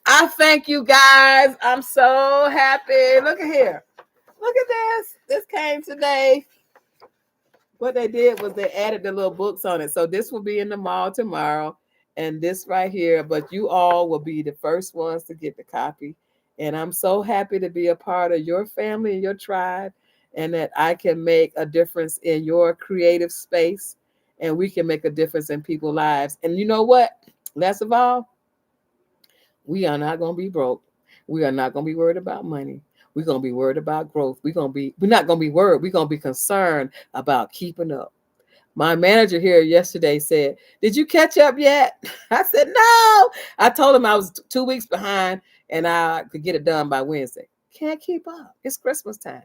[SPEAKER 1] I thank you guys. I'm so happy. Look at here. Look at this. This came today. What they did was they added the little books on it. So this will be in the mall tomorrow, and this right here, but you all will be the first ones to get the copy. And I'm so happy to be a part of your family and your tribe, and that I can make a difference in your creative space, and we can make a difference in people's lives. And you know what? Last of all, we are not going to be broke. We are not going to be worried about money. We're going to be worried about growth. We're not going to be worried. We're going to be concerned about keeping up. My manager here yesterday said, "Did you catch up yet?" I said, "No." I told him I was 2 weeks behind and I could get it done by Wednesday. Can't keep up. It's Christmas time.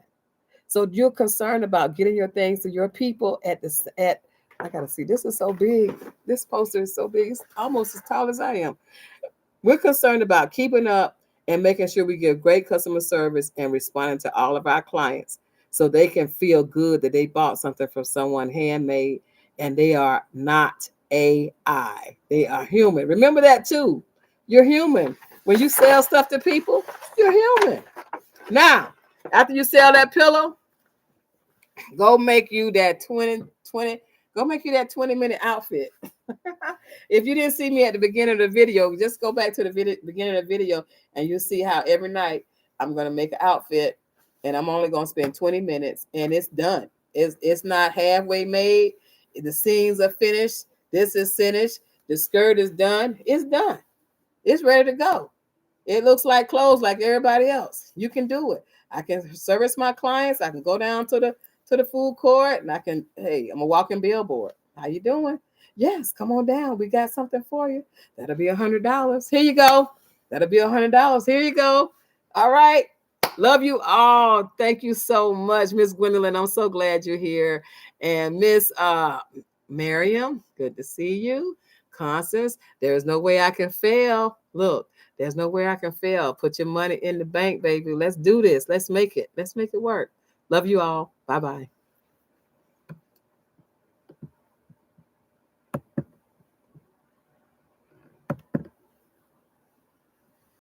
[SPEAKER 1] So you're concerned about getting your things to your people I got to see. This is so big. This poster is so big. It's almost as tall as I am. We're concerned about keeping up and making sure we give great customer service and responding to all of our clients so they can feel good that they bought something from someone handmade, and they are not AI. They are human. Remember that too. You're human. When you sell stuff to people, you're human. Now, after you sell that pillow, go make you that 20-minute outfit. If you didn't see me at the beginning of the video, just go back to the beginning of the video and you'll see how every night I'm going to make an outfit, and I'm only going to spend 20 minutes and it's done. It's not halfway made. The seams are finished. This is finished. The skirt is done. It's done. It's ready to go. It looks like clothes like everybody else. You can do it. I can service my clients. I can go down to the food court, and I'm a walking billboard. How you doing? Yes, come on down. We got something for you. That'll be $100. Here you go. That'll be $100. Here you go. All right. Love you all. Thank you so much, Miss Gwendolyn. I'm so glad you're here. And Miss Miriam, good to see you. Constance, there's no way I can fail. Look, there's no way I can fail. Put your money in the bank, baby. Let's do this. Let's make it. Let's make it work. Love you all. Bye-bye.